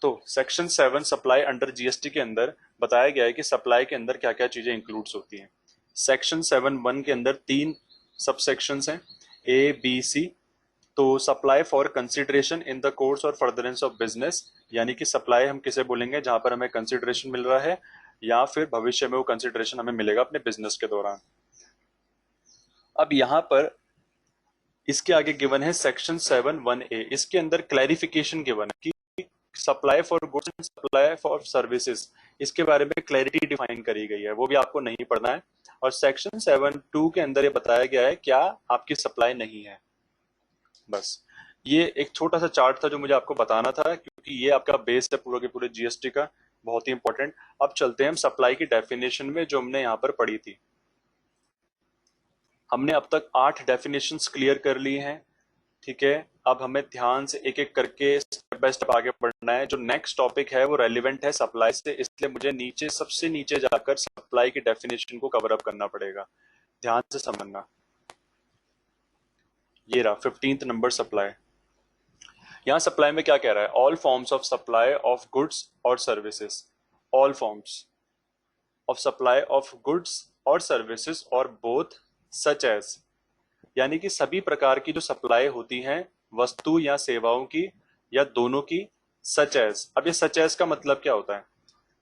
तो section 7 supply under GST के अंदर बताया गया है कि सप्लाई के अंदर क्या क्या चीजें इंक्लूड्स होती हैं। सेक्शन 7(1) के अंदर 3 सब सेक्शंस हैं, ए बी सी। तो supply for consideration in the course और फर्दरेंस ऑफ बिजनेस, यानी कि सप्लाई हम किसे बोलेंगे जहां पर हमें कंसिडरेशन मिल रहा है या फिर भविष्य में वो कंसिडरेशन हमें मिलेगा अपने बिजनेस के दौरान। अब यहाँ पर इसके आगे गिवन है सेक्शन 7(1)(a), इसके अंदर क्लैरिफिकेशन गिवन है कि supply for goods and supply for services, इसके बारे में क्लैरिटी डिफाइन करी गई है, वो भी आपको नहीं पढ़ना है। और सेक्शन 7(2) के अंदर ये बताया गया है क्या आपकी सप्लाई नहीं है। बस ये एक छोटा सा चार्ट था जो मुझे आपको बताना था, क्योंकि ये आपका बेस है पूरा के पूरे जीएसटी का, बहुत ही इंपॉर्टेंट। अब चलते हैं हम सप्लाई की डेफिनेशन में जो हमने यहाँ पर पढ़ी थी। हमने अब तक 8 डेफिनेशंस क्लियर कर ली हैं, ठीक है। अब हमें ध्यान से एक एक करके स्टेप बाय स्टेप आगे बढ़ना है। जो नेक्स्ट टॉपिक है वो रेलिवेंट है सप्लाई से, इसलिए मुझे नीचे सबसे नीचे जाकर सप्लाई की डेफिनेशन को कवर अप करना पड़ेगा। ध्यान से समझना। ये रहा 15th नंबर सप्लाई। यहाँ सप्लाई में क्या कह रहा है, all forms of supply of goods और services, all forms of supply of goods और सर्विसेज और बोथ सच एज, यानी कि सभी प्रकार की जो सप्लाई होती हैं वस्तु या सेवाओं की या दोनों की, सच एज। अब ये सच एज का मतलब क्या होता है,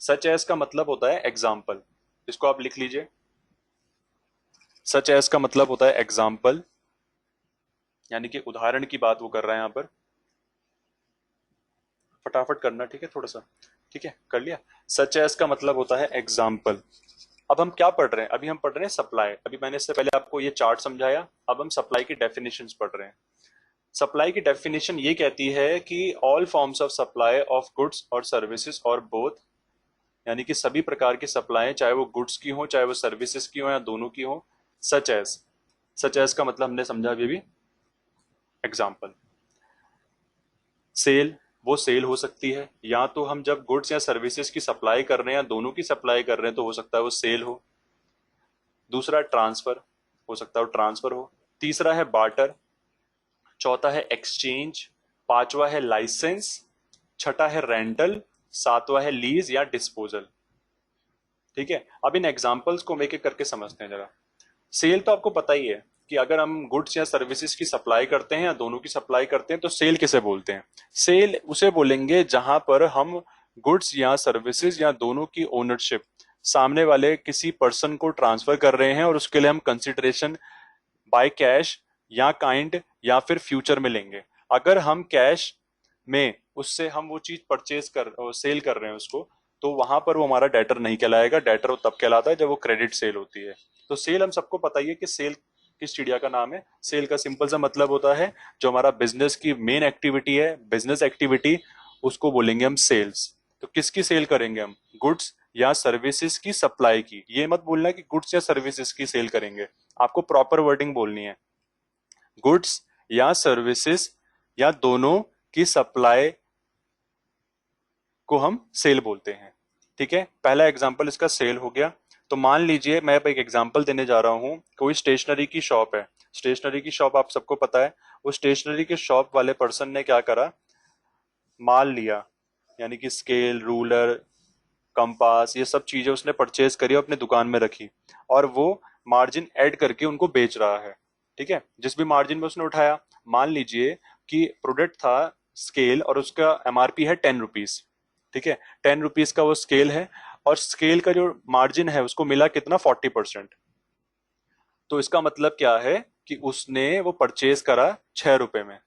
सच एज का मतलब होता है एग्जाम्पल, इसको आप लिख लीजिए। सच एज का मतलब होता है एग्जाम्पल, यानी कि उदाहरण की बात वो कर रहा है यहाँ पर। फटाफट करना, ठीक है, थोड़ा सा, ठीक है, कर लिया। सच एज का मतलब होता है एग्जाम्पल। अब हम क्या पढ़ रहे हैं, अभी हम पढ़ रहे हैं सप्लाई। अभी मैंने इससे पहले आपको ये चार्ट समझाया, अब हम सप्लाई की डेफिनेशंस पढ़ रहे हैं। सप्लाई की डेफिनेशन ये कहती है कि all forms of supply of goods और सर्विसेज और बोथ, यानी कि सभी प्रकार की सप्लाई, चाहे वो गुड्स की हो चाहे वो सर्विसेज की हो या दोनों की हो, सच एज। सच एज का मतलब हमने समझा अभी भी, एग्जाम्पल। सेल, वो सेल हो सकती है, या तो हम जब गुड्स या सर्विसेज की सप्लाई कर रहे हैं या दोनों की सप्लाई कर रहे हैं तो हो सकता है वो सेल हो। दूसरा ट्रांसफर, हो सकता है वो ट्रांसफर हो। तीसरा है बार्टर। चौथा है एक्सचेंज। पांचवा है लाइसेंस। छठा है रेंटल। सातवां है लीज या डिस्पोजल। ठीक है, अब इन एग्जांपल्स को हम एक एक करके समझते हैं जरा। सेल तो आपको पता ही है कि अगर हम गुड्स या सर्विसेज की सप्लाई करते हैं या दोनों की सप्लाई करते हैं तो सेल किसे बोलते हैं। सेल उसे बोलेंगे जहां पर हम गुड्स या सर्विसेज या दोनों की ओनरशिप सामने वाले किसी पर्सन को ट्रांसफर कर रहे हैं और उसके लिए हम कंसिडरेशन बाय कैश या काइंड या फिर फ्यूचर में लेंगे। अगर हम कैश में उससे हम वो चीज परचेज कर सेल कर रहे हैं उसको, तो वहां पर वो हमारा डेटर नहीं कहलाएगा। डेटर वो तब कहलाता है जब वो क्रेडिट सेल होती है। तो सेल हम सबको पता ही है कि सेल किस चिड़िया का नाम है। सेल का सिंपल सा मतलब होता है जो हमारा बिजनेस की मेन एक्टिविटी है, बिजनेस एक्टिविटी, उसको बोलेंगे हम सेल्स। तो किसकी सेल करेंगे हम, गुड्स या सर्विसेज की सप्लाई की। ये मत बोलना कि गुड्स या सर्विसेज की सेल करेंगे, आपको प्रॉपर वर्डिंग बोलनी है, गुड्स या सर्विसेज या दोनों की सप्लाई को हम सेल बोलते हैं। ठीक है, पहला एग्जांपल इसका सेल हो गया। तो मान लीजिए मैं एक एग्जांपल देने जा रहा हूं, कोई स्टेशनरी की शॉप है। स्टेशनरी की शॉप आप सबको पता है, वो स्टेशनरी के शॉप वाले पर्सन ने क्या करा, माल लिया, यानी कि स्केल, रूलर, कंपास, ये सब चीजें उसने परचेज करी और अपने दुकान में रखी, और वो मार्जिन ऐड करके उनको बेच रहा है। ठीक है, जिस भी मार्जिन में उसने उठाया, मान लीजिए कि प्रोडक्ट था स्केल और उसका एमआरपी है 10 रुपीज। ठीक है, 10 रुपीज का वो स्केल है और स्केल का जो मार्जिन है उसको मिला कितना, 40%। तो इसका मतलब क्या है कि उसने वो परचेज करा 6 रुपए में।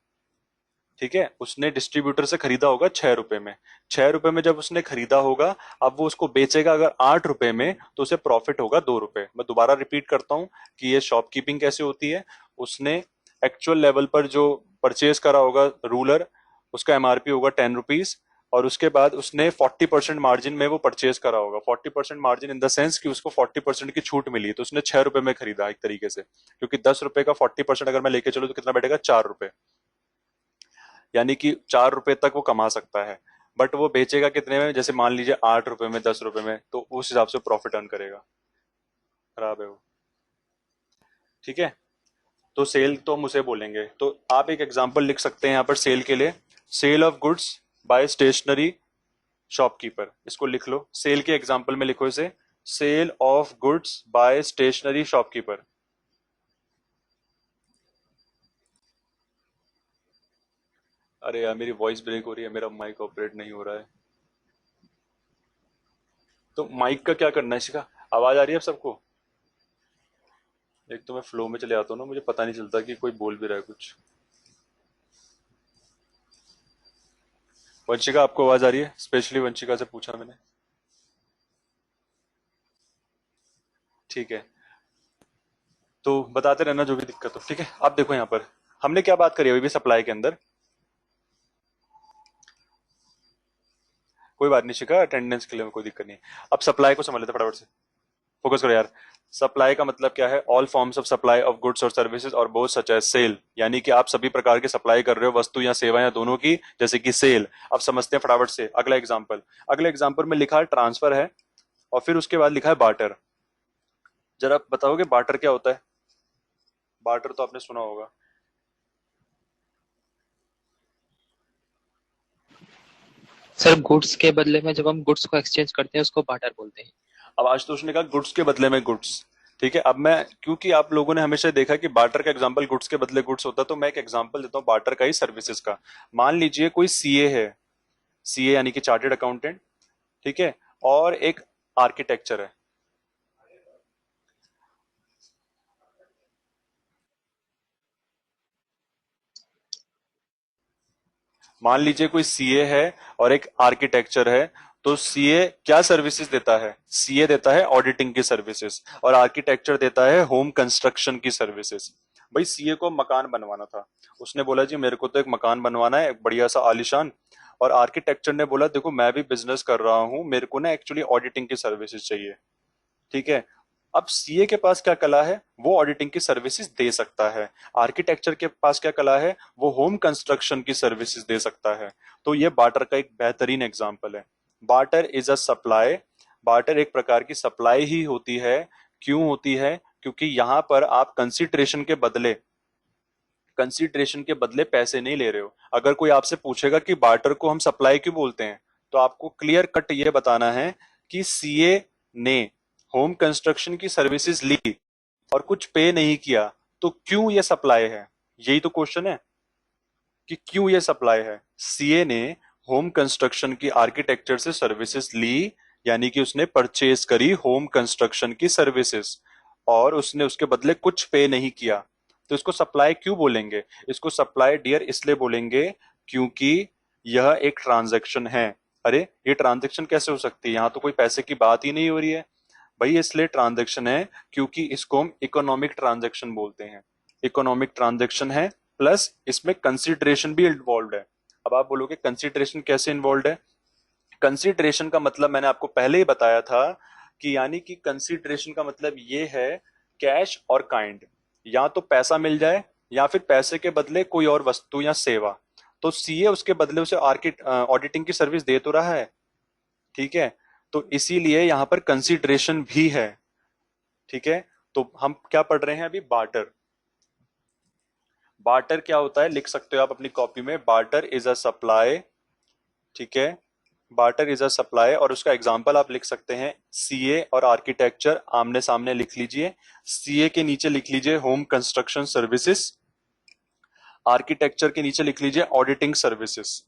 ठीक है, उसने डिस्ट्रीब्यूटर से खरीदा होगा 6 रुपए में। 6 रुपए में जब उसने खरीदा होगा, अब वो उसको बेचेगा अगर 8 रुपए में, तो उसे प्रॉफिट होगा 2 रुपए। मैं दोबारा रिपीट करता हूं कि ये शॉपकीपिंग कैसे होती है। उसने एक्चुअल लेवल पर जो परचेज करा होगा रूलर, उसका एमआरपी होगा 10 रुपीज, और उसके बाद उसने 40% मार्जिन में वो परचेज करा होगा। 40% मार्जिन इन द सेंस कि उसको 40% की छूट मिली, तो उसने 6 रुपए में खरीदा एक तरीके से, क्योंकि 10 रुपए का 40% अगर मैं लेके चलूँ तो कितना बैठेगा, 4 रुपए, यानी कि 4 रुपए तक वो कमा सकता है। बट वो बेचेगा कितने में, जैसे मान लीजिए 8 रुपए में, 10 रुपए में, तो उस हिसाब से प्रॉफिट अर्न करेगा। खराब है वो। ठीक है, तो सेल तो हम उसे बोलेंगे। तो आप एक एग्जांपल लिख सकते हैं यहाँ पर सेल के लिए, sale of goods by stationery shopkeeper, इसको लिख लो, सेल के एग्जांपल में लिखो इसे, sale of goods by stationery shopkeeper. अरे यार मेरी वॉइस ब्रेक हो रही है, मेरा माइक ऑपरेट नहीं हो रहा है। तो माइक का क्या करना है इसका? आवाज आ रही है अब सबको? एक तो मैं फ्लो में चले आता हूँ ना, मुझे पता नहीं चलता कि कोई बोल भी रहा है कुछ। वंशिका आपको आवाज आ रही है? स्पेशली वंशिका से पूछा मैंने। ठीक है, तो बताते रहना जो भी दिक्कत हो, ठीक है। अब देखो यहाँ पर हमने क्या बात करी अभी भी सप्लाई के अंदर। कोई बात नहीं शिखा, अटेंडेंस के लिए कोई दिक्कत नहीं। अब सप्लाई को समझ लेते हैं फटाफट से, फोकस करो यार। सप्लाई का मतलब क्या है? All forms of supply of goods और सर्विसेज और बोथ सच एज सेल, यानी कि आप सभी प्रकार की सप्लाई कर रहे हो, वस्तु या सेवा या दोनों की, जैसे कि सेल। अब समझते हैं फटाफट से अगला एग्जांपल। अगले एग्जांपल में लिखा है ट्रांसफर है, और फिर उसके बाद लिखा है बार्टर। जरा आप बताओगे बार्टर क्या होता है? बार्टर तो आपने सुना होगा। सर गुड्स के बदले में जब हम गुड्स को एक्सचेंज करते हैं उसको बार्टर बोलते हैं। अब आशुतोष ने कहा गुड्स के बदले में गुड्स। ठीक है, अब मैं, क्योंकि आप लोगों ने हमेशा देखा कि बार्टर का एग्जांपल गुड्स के बदले गुड्स होता है, तो मैं एक एग्जांपल देता हूँ बार्टर का ही सर्विसेज का। मान लीजिए कोई सीए है, सीए यानी कि चार्टेड अकाउंटेंट, ठीक है, और एक आर्किटेक्चर है। मान लीजिए कोई सीए है और एक आर्किटेक्चर है, तो सीए क्या सर्विसेज देता है? सीए देता है ऑडिटिंग की सर्विसेज, और आर्किटेक्चर देता है होम कंस्ट्रक्शन की सर्विसेज। भाई सीए को मकान बनवाना था, उसने बोला जी मेरे को तो एक मकान बनवाना है, एक बढ़िया सा आलीशान। और आर्किटेक्चर ने बोला देखो मैं भी बिजनेस कर रहा हूँ, मेरे को ना एक्चुअली ऑडिटिंग की सर्विसेज चाहिए। ठीक है, अब सीए के पास क्या कला है? वो ऑडिटिंग की सर्विसेज दे सकता है। आर्किटेक्चर के पास क्या कला है? वो होम कंस्ट्रक्शन की सर्विसेज दे सकता है। तो ये बार्टर का एक बेहतरीन एग्जांपल है। Barter is a supply. Barter एक प्रकार की सप्लाई ही होती है। क्यों होती है? क्योंकि यहां पर आप कंसिडरेशन के बदले पैसे नहीं ले रहे हो। अगर कोई आपसे पूछेगा कि बार्टर को हम सप्लाई क्यों बोलते हैं, तो आपको क्लियर कट ये बताना है कि सीए ने होम कंस्ट्रक्शन की सर्विसेज ली और कुछ पे नहीं किया, तो क्यों ये सप्लाई है? यही तो क्वेश्चन है कि क्यों ये सप्लाई है। सीए ने होम कंस्ट्रक्शन की आर्किटेक्चर से सर्विसेज ली, यानी कि उसने परचेज करी होम कंस्ट्रक्शन की सर्विसेज, और उसने उसके बदले कुछ पे नहीं किया, तो इसको सप्लाई क्यों बोलेंगे? इसको सप्लाई डियर इसलिए बोलेंगे क्योंकि यह एक ट्रांजैक्शन है। अरे ये ट्रांजैक्शन कैसे हो सकती है? यहाँ तो कोई पैसे की बात ही नहीं हो रही है। भाई इसलिए ट्रांजैक्शन है क्योंकि इसको हम इकोनॉमिक ट्रांजैक्शन बोलते हैं। इकोनॉमिक ट्रांजैक्शन है, प्लस इसमें कंसिडरेशन भी इन्वॉल्व है। अब आप बोलोगे कंसिडरेशन कैसे इन्वॉल्व है? कंसिडरेशन का मतलब मैंने आपको पहले ही बताया था कि यानी कि कंसिडरेशन का मतलब ये है कैश और काइंड, या तो पैसा मिल जाए या फिर पैसे के बदले कोई और वस्तु या सेवा। तो सीए उसके बदले उसे ऑडिटिंग की सर्विस दे तो रहा है, ठीक है, तो इसीलिए यहां पर कंसिडरेशन भी है। ठीक है, तो हम क्या पढ़ रहे हैं अभी? बार्टर। बार्टर क्या होता है लिख सकते हो आप अपनी कॉपी में, बार्टर इज अ सप्लाई। ठीक है, बार्टर इज अ सप्लाई, और उसका एग्जांपल आप लिख सकते हैं सीए और आर्किटेक्चर आमने सामने लिख लीजिए। सीए के नीचे लिख लीजिए होम कंस्ट्रक्शन सर्विसेज, आर्किटेक्चर के नीचे लिख लीजिए ऑडिटिंग सर्विसेज,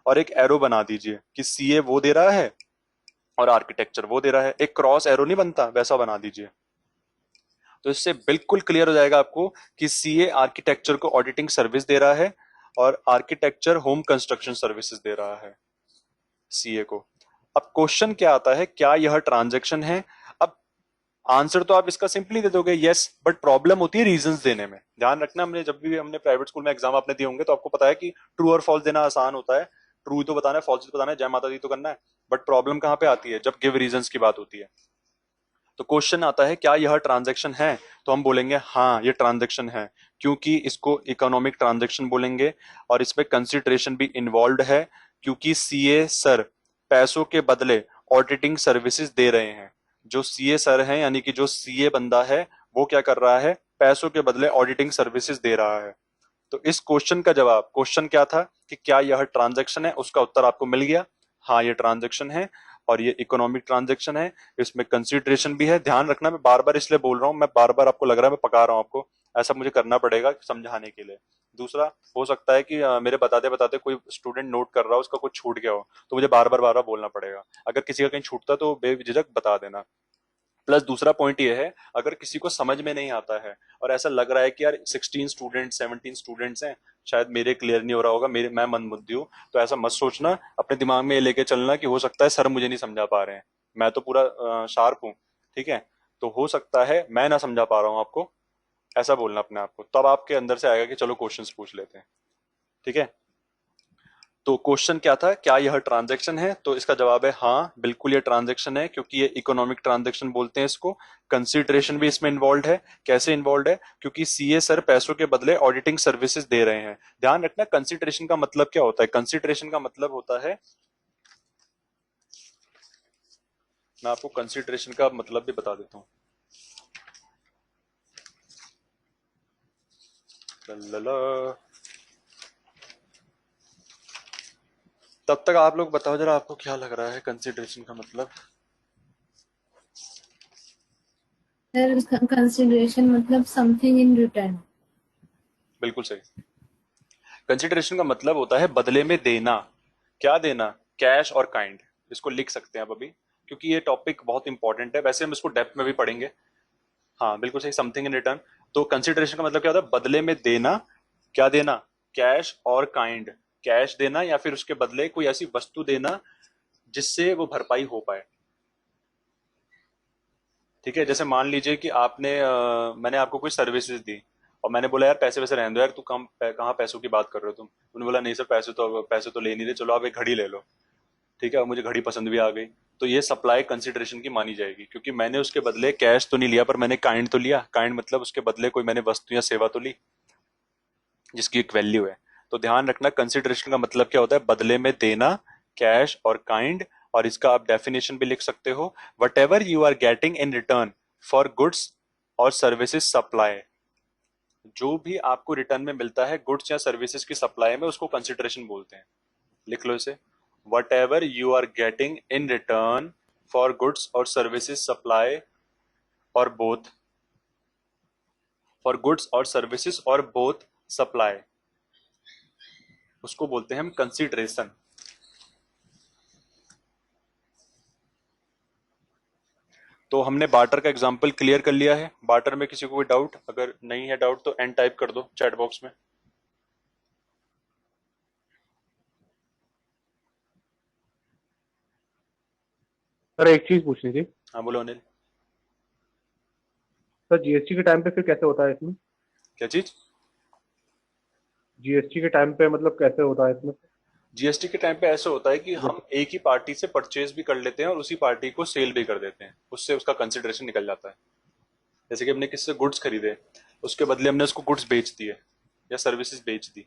और एक एरो बना दीजिए कि सीए वो दे रहा है और आर्किटेक्चर वो दे रहा है। एक क्रॉस एरो नहीं बनता, वैसा बना दीजिए। तो इससे बिल्कुल क्लियर हो जाएगा आपको कि सीए आर्किटेक्चर को ऑडिटिंग सर्विस दे रहा है और आर्किटेक्चर होम कंस्ट्रक्शन सर्विसेज दे रहा है सीए को। अब क्वेश्चन क्या आता है, क्या यह ट्रांजैक्शन है? अब आंसर तो आप इसका सिंपली दे दोगे यस, बट प्रॉब्लम होती है रीजंस देने में। ध्यान रखना, हमने जब भी हमने प्राइवेट स्कूल में एग्जाम आपने दिए होंगे तो आपको पता है कि ट्रू और फॉल्स देना आसान होता है। ट्रू तो बताना है, फॉल्स तो बताना है, जय माता दी तो करना है। बट प्रॉब्लम कहां पे आती है? जब गिव रीजंस की बात होती है। तो क्वेश्चन आता है क्या यह ट्रांजैक्शन है, तो हम बोलेंगे हाँ ये ट्रांजैक्शन है, क्योंकि इसको इकोनॉमिक ट्रांजैक्शन बोलेंगे, और इसमें कंसिडरेशन भी इन्वॉल्व है, क्योंकि सीए सर पैसों के बदले ऑडिटिंग सर्विसेज दे रहे हैं। जो सीए सर हैं यानी कि जो सीए बंदा है वो क्या कर रहा है? पैसों के बदले ऑडिटिंग सर्विसेज दे रहा है। तो इस क्वेश्चन का जवाब, क्वेश्चन क्या था कि क्या यह ट्रांजैक्शन है, उसका उत्तर आपको मिल गया। हाँ ये ट्रांजैक्शन है और ये इकोनॉमिक ट्रांजैक्शन है, इसमें कंसीडरेशन भी है। ध्यान रखना, मैं बार बार इसलिए बोल रहा हूँ, मैं बार बार आपको लग रहा है मैं पका रहा हूँ आपको, ऐसा मुझे करना पड़ेगा समझाने के लिए। दूसरा, हो सकता है कि मेरे बताते बताते कोई स्टूडेंट नोट कर रहा हो, उसका कुछ छूट गया हो, तो मुझे बार बार बोलना पड़ेगा। अगर किसी का कहीं छूटता तो बेझिझक बता देना। प्लस दूसरा पॉइंट ये है, अगर किसी को समझ में नहीं आता है और ऐसा लग रहा है कि यार 16 स्टूडेंट 17 स्टूडेंट्स हैं, शायद मेरे क्लियर नहीं हो रहा होगा, मेरे मैं मंदबुद्धि हूँ, तो ऐसा मत सोचना। अपने दिमाग में ये लेके चलना कि हो सकता है सर मुझे नहीं समझा पा रहे हैं, मैं तो पूरा शार्प हूँ, ठीक है, तो हो सकता है मैं ना समझा पा रहा हूँ आपको, ऐसा बोलना अपने आप को, तब आपके अंदर से आएगा कि चलो क्वेश्चंस पूछ लेते हैं। ठीक है, तो क्वेश्चन क्या था, क्या यह ट्रांजैक्शन है? तो इसका जवाब है हाँ, बिल्कुल ये ट्रांजैक्शन है, क्योंकि ये इकोनॉमिक ट्रांजैक्शन बोलते हैं इसको। कंसिडरेशन भी इसमें इन्वॉल्व है। कैसे इन्वॉल्व है? क्योंकि सीए सर पैसों के बदले ऑडिटिंग सर्विसेज दे रहे हैं। ध्यान रखना, कंसिडरेशन का मतलब क्या होता है। कंसिडरेशन का मतलब होता है, मैं आपको कंसिडरेशन का मतलब भी बता देता हूँ। ललला। तब तक आप लोग बताओ जरा, आपको क्या लग रहा है कंसिडरेशन का मतलब? सर कंसिडरेशन मतलब समथिंग इन रिटर्न। बिल्कुल सही। कंसिडरेशन का मतलब होता है बदले में देना। क्या देना? कैश और काइंड। इसको लिख सकते हैं आप अभी, क्योंकि ये टॉपिक बहुत इंपॉर्टेंट है, वैसे हम इसको डेप्थ में भी पढ़ेंगे। हाँ बिल्कुल सही, समथिंग इन रिटर्न। तो कंसिडरेशन का मतलब क्या होता है? बदले में देना। क्या देना? कैश और काइंड। कैश देना या फिर उसके बदले कोई ऐसी वस्तु देना जिससे वो भरपाई हो पाए। ठीक है, जैसे मान लीजिए कि मैंने आपको कोई सर्विसेज दी और मैंने बोला यार पैसे वैसे रहने दो यार, तू कहाँ पैसों की बात कर रहे हो तुम। उन्होंने बोला नहीं सर, पैसे तो ले नहीं रहे, चलो आप एक घड़ी ले लो। ठीक है, और मुझे घड़ी पसंद भी आ गई, तो ये सप्लाई कंसिडरेशन की मानी जाएगी, क्योंकि मैंने उसके बदले कैश तो नहीं लिया, पर मैंने काइंड तो लिया। काइंड मतलब उसके बदले कोई मैंने वस्तु या सेवा तो ली जिसकी एक वैल्यू है। तो ध्यान रखना, कंसिडरेशन का मतलब क्या होता है? बदले में देना, कैश और काइंड। और इसका आप डेफिनेशन भी लिख सकते हो, whatever you are getting in return for goods और सर्विसेज सप्लाई। जो भी आपको रिटर्न में मिलता है गुड्स या सर्विसेज की सप्लाई में, उसको कंसिडरेशन बोलते हैं। लिख लो इसे, whatever you are getting in return for goods और सर्विसेज सप्लाई, और बोथ, फॉर गुड्स और सर्विसेज और बोथ सप्लाई, उसको बोलते हैं हम कंसिडरेशन। तो हमने बार्टर का एग्जांपल क्लियर कर लिया है। बार्टर में किसी को कोई डाउट? अगर नहीं है डाउट तो एन टाइप कर दो चैट बॉक्स में। सर एक चीज पूछनी थी। हाँ बोलो अनिल। सर जीएसटी के टाइम पे फिर कैसे होता है इसमें? क्या चीज? जीएसटी के टाइम पे मतलब कैसे होता है इसमें? जीएसटी के टाइम पे ऐसा होता है कि हम जैसे एक ही पार्टी से परचेज भी कर लेते हैं और उसी पार्टी को सेल भी कर देते हैं, उससे उसका कंसिडरेशन निकल जाता है। जैसे कि हमने किसी से गुड्स खरीदे, उसके बदले हमने उसको गुड्स बेच दिए या सर्विसेज बेच दी,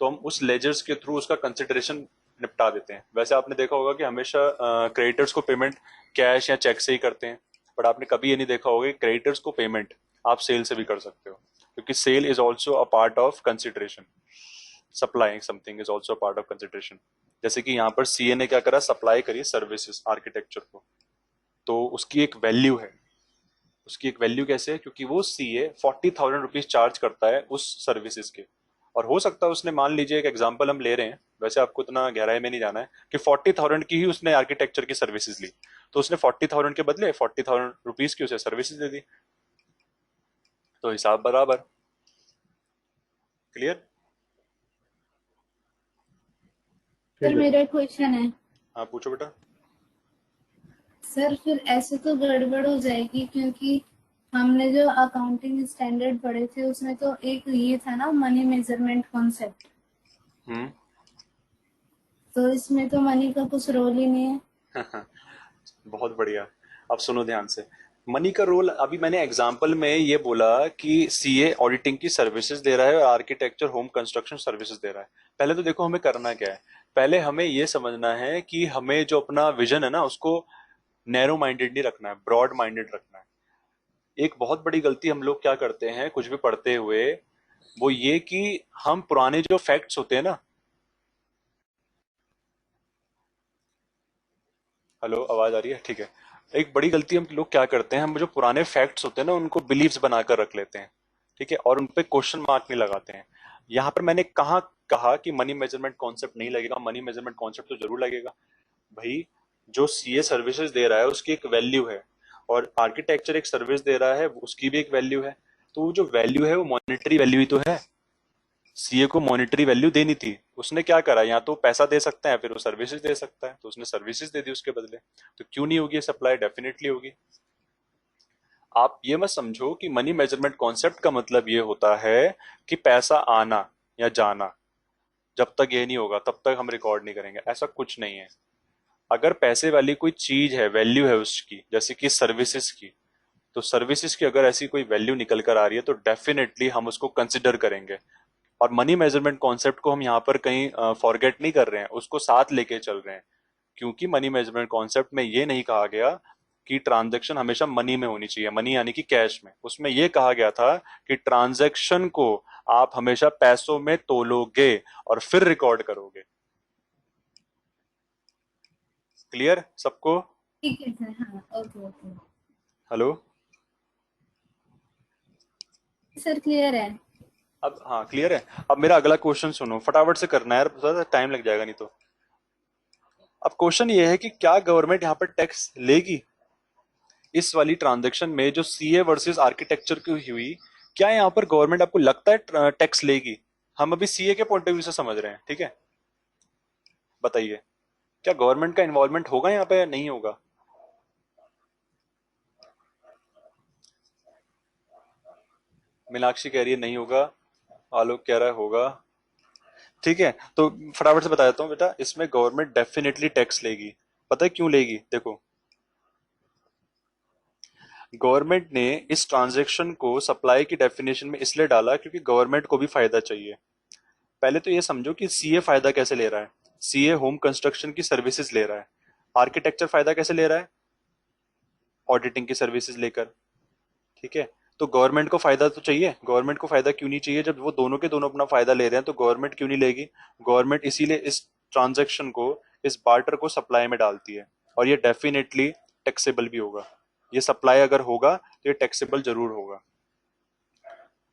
तो हम उस लेजर्स के थ्रू उसका कंसिडरेशन निपटा देते हैं। वैसे आपने देखा होगा कि हमेशा क्रेडिटर्स को पेमेंट कैश या चेक से ही करते हैं, बट आपने कभी ये नहीं देखा होगा कि क्रेडिटर्स को पेमेंट आप सेल से भी कर सकते हो, क्योंकि sale is also a part of consideration. Supplying something is also part of consideration. जैसे कि यहाँ पर सीए ने क्या करा, सप्लाई करी सर्विसेज आर्किटेक्चर को, तो उसकी एक वैल्यू है। उसकी एक वैल्यू कैसे है? क्योंकि वो सीए 40,000 रुपीज चार्ज करता है उस सर्विसेज के। और हो सकता है उसने, मान लीजिए एक एग्जांपल हम ले रहे हैं, वैसे आपको इतना गहराई में नहीं जाना है, कि 40,000 की ही उसने आर्किटेक्चर की सर्विसेज ली, तो उसने 40,000 के बदले 40,000 रुपीज की उसे सर्विसेज दे दी, तो हिसाब बराबर। क्लियर? सर ठीक है। मेरा क्वेश्चन है। हाँ पूछो बेटा। सर फिर ऐसे तो गड़बड़ हो जाएगी, क्योंकि हमने जो अकाउंटिंग स्टैंडर्ड पढ़े थे उसमें तो एक ये था ना, मनी मेजरमेंट कॉन्सेप्ट। हम्म। तो इसमें तो मनी का कुछ रोल ही नहीं है। बहुत बढ़िया। अब सुनो ध्यान से, मनी का रोल अभी मैंने एग्जाम्पल में ये बोला कि सीए ऑडिटिंग की सर्विसेज दे रहा है और आर्किटेक्चर होम कंस्ट्रक्शन सर्विसेज दे रहा है। पहले तो देखो हमें करना क्या है, पहले हमें ये समझना है कि हमें जो अपना विजन है ना उसको नैरो माइंडेड नहीं रखना है, ब्रॉड माइंडेड रखना है। एक बहुत बड़ी गलती हम लोग क्या करते हैं कुछ भी पढ़ते हुए, वो ये कि हम पुराने जो फैक्ट्स होते हैं ना, हेलो, आवाज आ रही है? ठीक है। एक बड़ी गलती हम लोग क्या करते हैं, हम जो पुराने फैक्ट्स होते हैं ना उनको बिलीव्स बनाकर रख लेते हैं। ठीक है, और उन पे क्वेश्चन मार्क नहीं लगाते हैं। यहाँ पर मैंने कहाँ कहा कि मनी मेजरमेंट कॉन्सेप्ट नहीं लगेगा? मनी मेजरमेंट कॉन्सेप्ट तो जरूर लगेगा भाई। जो सीए सर्विसेज दे रहा है उसकी एक वैल्यू है, और आर्किटेक्चर एक सर्विस दे रहा है उसकी भी एक वैल्यू है। तो वो जो वैल्यू है वो मॉनेटरी वैल्यू ही तो है। सीए को मॉनेटरी वैल्यू देनी थी, उसने क्या करा, या तो पैसा दे सकता है फिर वो सर्विसेज दे सकता है, तो उसने सर्विसेज दे दी उसके बदले। तो क्यों नहीं होगी सप्लाई? डेफिनेटली होगी। आप ये मत समझो कि मनी मेजरमेंट कॉन्सेप्ट का मतलब ये होता है कि पैसा आना या जाना, जब तक ये नहीं होगा तब तक हम रिकॉर्ड नहीं करेंगे, ऐसा कुछ नहीं है। अगर पैसे वाली कोई चीज है, वैल्यू है उसकी, जैसे कि सर्विसेज की, तो सर्विसेज की अगर ऐसी कोई वैल्यू निकल कर आ रही है तो डेफिनेटली हम उसको कंसिडर करेंगे। और मनी मेजरमेंट कॉन्सेप्ट को हम यहाँ पर कहीं फॉरगेट नहीं कर रहे हैं, उसको साथ लेके चल रहे हैं। क्योंकि मनी मैनेजमेंट कॉन्सेप्ट में ये नहीं कहा गया कि ट्रांजैक्शन हमेशा मनी में होनी चाहिए, मनी यानी कि कैश में। उसमें ये कहा गया था कि ट्रांजैक्शन को आप हमेशा पैसों में तोलोगे और फिर रिकॉर्ड करोगे। क्लियर सबको? ठीक है सर, हाँ, okay okay. Hello? Sir clear है। अब हाँ क्लियर है। अब मेरा अगला क्वेश्चन सुनो, फटाफट से करना है यार, थोड़ा टाइम लग जाएगा नहीं तो। अब क्वेश्चन ये है कि क्या गवर्नमेंट यहाँ पर टैक्स लेगी इस वाली ट्रांजैक्शन में जो सीए वर्सेस आर्किटेक्चर की हुई? क्या यहाँ पर गवर्नमेंट आपको लगता है टैक्स लेगी? हम अभी सीए के पॉइंट ऑफ व्यू से समझ रहे हैं, ठीक है? बताइए, क्या गवर्नमेंट का इन्वॉल्वमेंट होगा यहाँ पे या नहीं होगा? मीनाक्षी कह रही है नहीं होगा, आलोक कह रहा है होगा। ठीक है, तो फटाफट से बता देता हूँ बेटा, इसमें गवर्नमेंट डेफिनेटली टैक्स लेगी। पता है क्यों लेगी? देखो, गवर्नमेंट ने इस ट्रांजैक्शन को सप्लाई की डेफिनेशन में इसलिए डाला क्योंकि गवर्नमेंट को भी फायदा चाहिए। पहले तो ये समझो कि सीए फायदा कैसे ले रहा है। सीए होम कंस्ट्रक्शन की सर्विसेज ले रहा है। आर्किटेक्चर फायदा कैसे ले रहा है? ऑडिटिंग की सर्विसेज लेकर। ठीक है, तो गवर्नमेंट को फायदा तो चाहिए। गवर्नमेंट को फायदा क्यों नहीं चाहिए? जब वो दोनों के दोनों अपना फायदा ले रहे हैं तो गवर्नमेंट क्यों नहीं लेगी? गवर्नमेंट इसीलिए इस ट्रांजैक्शन को, इस बार्टर को सप्लाई में डालती है, और ये डेफिनेटली टैक्सेबल भी होगा। ये सप्लाई अगर होगा तो ये टैक्सेबल जरूर होगा।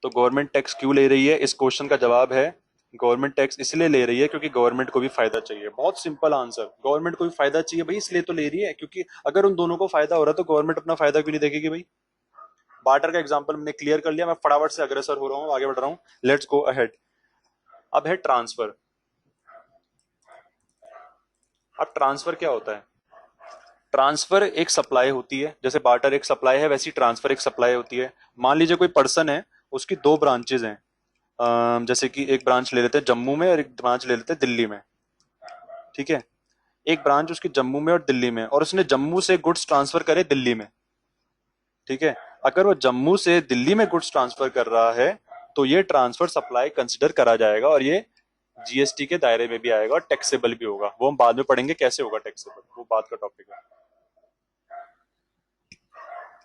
तो गवर्नमेंट टैक्स क्यों ले रही है, इस क्वेश्चन का जवाब है गवर्नमेंट टैक्स इसलिए ले रही है क्योंकि गवर्नमेंट को भी फायदा चाहिए। बहुत सिंपल आंसर, गवर्नमेंट को भी फायदा चाहिए भाई, इसलिए तो ले रही है। क्योंकि अगर उन दोनों को फायदा हो रहा है तो गवर्नमेंट अपना फायदा क्यों नहीं देखेगी भाई? बार्टर का एग्जांपल मैंने क्लियर कर लिया, मैं फटाफट से अग्रसर हो रहा हूँ, आगे बढ़ रहा हूँ। Let's go ahead. अब है ट्रांसफर। अब ट्रांसफर क्या होता है? ट्रांसफर एक सप्लाई होती है, जैसे बार्टर एक सप्लाई है वैसी ट्रांसफर एक सप्लाई होती है। मान लीजिए कोई पर्सन है, उसकी दो ब्रांचेज हैं। जैसे कि एक ब्रांच ले लेते हैं जम्मू में और एक ब्रांच ले लेते हैं दिल्ली में। ठीक है, एक ब्रांच उसकी जम्मू में और दिल्ली में, और उसने जम्मू से गुड्स ट्रांसफर करे दिल्ली में। ठीक है, अगर वो जम्मू से दिल्ली में गुड्स ट्रांसफर कर रहा है तो ये ट्रांसफर सप्लाई कंसिडर करा जाएगा, और ये जीएसटी के दायरे में भी आएगा और टैक्सेबल भी होगा। वो हम बाद में पढ़ेंगे कैसे होगा टैक्सेबल, वो बात का टॉपिक है।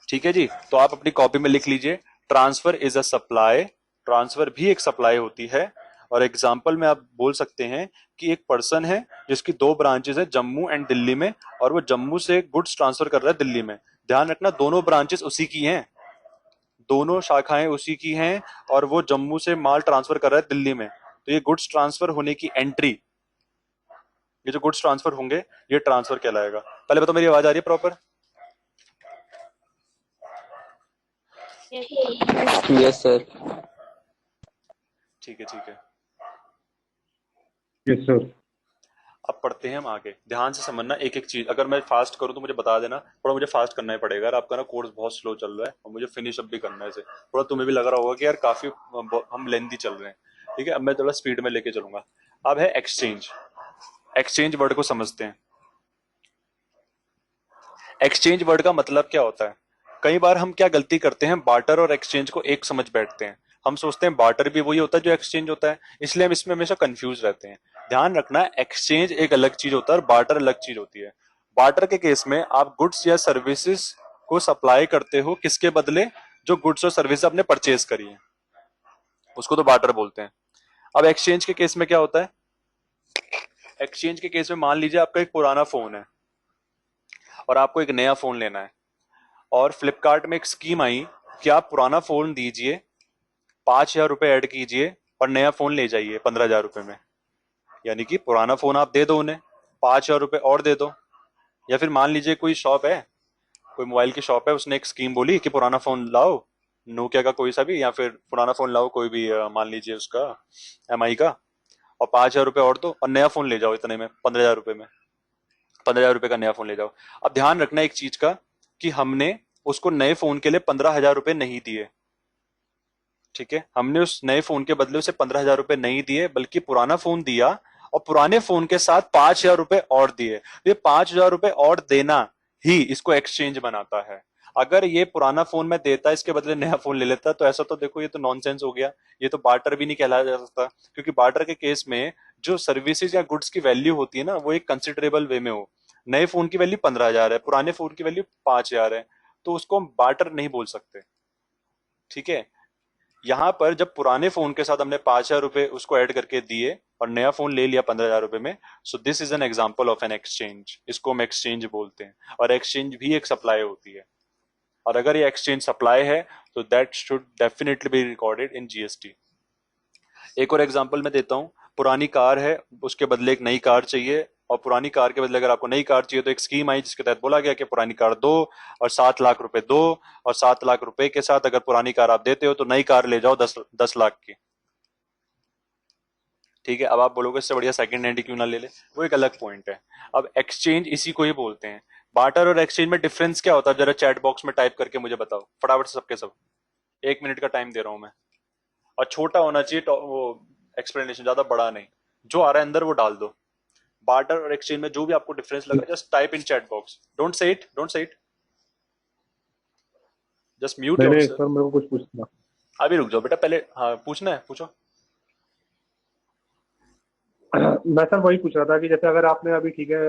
ठीक है जी, तो आप अपनी कॉपी में लिख लीजिए, transfer is a supply. Transfer भी एक सप्लाई होती है। और एग्जाम्पल में आप बोल सकते हैं कि एक पर्सन है जिसकी दो ब्रांचेस है जम्मू एंड दिल्ली में, और वो जम्मू से गुड्स ट्रांसफर कर रहा है दिल्ली में। ध्यान रखना, दोनों ब्रांचेस उसी की हैं, दोनों शाखाएं उसी की हैं, और वो जम्मू से माल ट्रांसफर कर रहा है दिल्ली में। तो ये गुड्स ट्रांसफर होने की एंट्री, ये जो गुड्स ट्रांसफर होंगे ये ट्रांसफर कहलाएगा। पहले बताओ मेरी आवाज आ रही है प्रॉपर? Yes sir. ठीक है ठीक है। Yes sir. अब पढ़ते हैं हम आगे, ध्यान से समझना एक एक चीज। अगर मैं फास्ट करूं तो मुझे बता देना, थोड़ा मुझे फास्ट करना ही पड़ेगा यार, आपका ना कोर्स बहुत स्लो चल रहा है और मुझे फिनिश अब भी करना है इसे। थोड़ा तुम्हें भी लग रहा होगा कि यार काफी हम लेंथी चल रहे हैं। ठीक है, अब मैं थोड़ा स्पीड में लेके चलूंगा। अब है एक्सचेंज। एक्सचेंज वर्ड को समझते हैं। एक्सचेंज वर्ड का मतलब क्या होता है? कई बार हम क्या गलती करते हैं, बार्टर और एक्सचेंज को एक समझ बैठते हैं। हम सोचते हैं बार्टर भी वही होता है जो एक्सचेंज होता है, इसलिए हम इसमें हमेशा कंफ्यूज रहते हैं। ध्यान रखना, एक्सचेंज एक अलग चीज होता है और बार्टर अलग चीज होती है। बार्टर के केस में आप गुड्स या सर्विसेज को सप्लाई करते हो किसके बदले? जो गुड्स और सर्विस आपने परचेज करी है उसको तो बार्टर बोलते हैं। अब एक्सचेंज के केस में क्या होता है? एक्सचेंज के केस में मान लीजिए आपका एक पुराना फोन है, और आपको एक नया फोन लेना है, और फ्लिपकार्ट में एक स्कीम आई कि आप पुराना फोन दीजिए, 5,000 रुपए ऐड कीजिए और नया फोन ले जाइए 15,000 रुपए में। यानी कि पुराना फोन आप दे दो उन्हें, 5,000 रुपए और दे दो। या फिर मान लीजिए कोई शॉप है, कोई मोबाइल की शॉप है, उसने एक स्कीम बोली कि पुराना फोन लाओ, नोकिया का कोई सा भी, या फिर पुराना फोन लाओ कोई भी, मान लीजिए उसका एमआई का, और 5,000 रुपए और दो और नया फोन ले जाओ इतने में, 15,000 रुपए में, 15,000 रुपए का नया फोन ले जाओ। अब ध्यान रखना एक चीज का, कि हमने उसको नए फोन के लिए 15,000 रुपए नहीं दिए। ठीक है, हमने उस नए फोन के बदले उसे 15,000 रुपए नहीं दिए, बल्कि पुराना फोन दिया और पुराने फोन के साथ 5,000 रुपए और दिए। ये 5,000 रुपए और देना ही इसको एक्सचेंज बनाता है। अगर ये पुराना फोन मैं देता, इसके बदले नया फोन ले लेता, तो ऐसा तो देखो ये तो नॉनसेंस हो गया, ये तो बार्टर भी नहीं कहलाया जा सकता। क्योंकि बार्टर के केस में जो सर्विसेज या गुड्स की वैल्यू होती है ना, वो एक कंसिडरेबल वे में हो। नए फोन की वैल्यू 15,000 है, पुराने फोन की वैल्यू 5,000 है, तो उसको हम बार्टर नहीं बोल सकते। ठीक है, यहाँ पर जब पुराने फोन के साथ हमने 5,000 रुपए उसको ऐड करके दिए और नया फोन ले लिया 15,000 रुपए में, so this is an example of an exchange. इसको हम एक्सचेंज बोलते हैं, और एक्सचेंज भी एक सप्लाई होती है। और अगर ये एक्सचेंज सप्लाई है तो that should definitely be recorded in GST. एक और एग्जांपल मैं देता हूँ। पुरानी कार है, उसके बदले एक नई कार चाहिए, और पुरानी कार के बदले अगर आपको नई कार चाहिए तो एक स्कीम आई जिसके तहत बोला गया कि पुरानी कार दो और 7 लाख रुपए दो, और 7 लाख रुपए के साथ अगर पुरानी कार आप देते हो तो नई कार ले जाओ 10 लाख की। ठीक है, अब आप बोलोगे इससे बढ़िया सेकंड हैंड ही क्यों ना ले ले, वो एक अलग पॉइंट है। अब एक्सचेंज इसी को ही बोलते हैं। बार्टर और एक्सचेंज में डिफरेंस क्या होता है, जरा चैट बॉक्स में टाइप करके मुझे बताओ फटाफट से सबके सब। 1 मिनट का टाइम दे रहा हूं मैं, और छोटा होना चाहिए वो एक्सप्लेनेशन, ज्यादा बड़ा नहीं, जो आ रहा है अंदर वो डाल दो। बार्टर और एक्सचेंज में जो भी आपको डिफरेंस लगा, just type in chat box, don't say it, don't say it, just mute नहीं नहीं योरसेल्फ। सर, मेरे को कुछ पूछना। अभी रुक जाओ बेटा, पहले हाँ पूछना है पूछो। मैं सर वही पूछ रहा था कि जैसे अगर आपने अभी ठीक है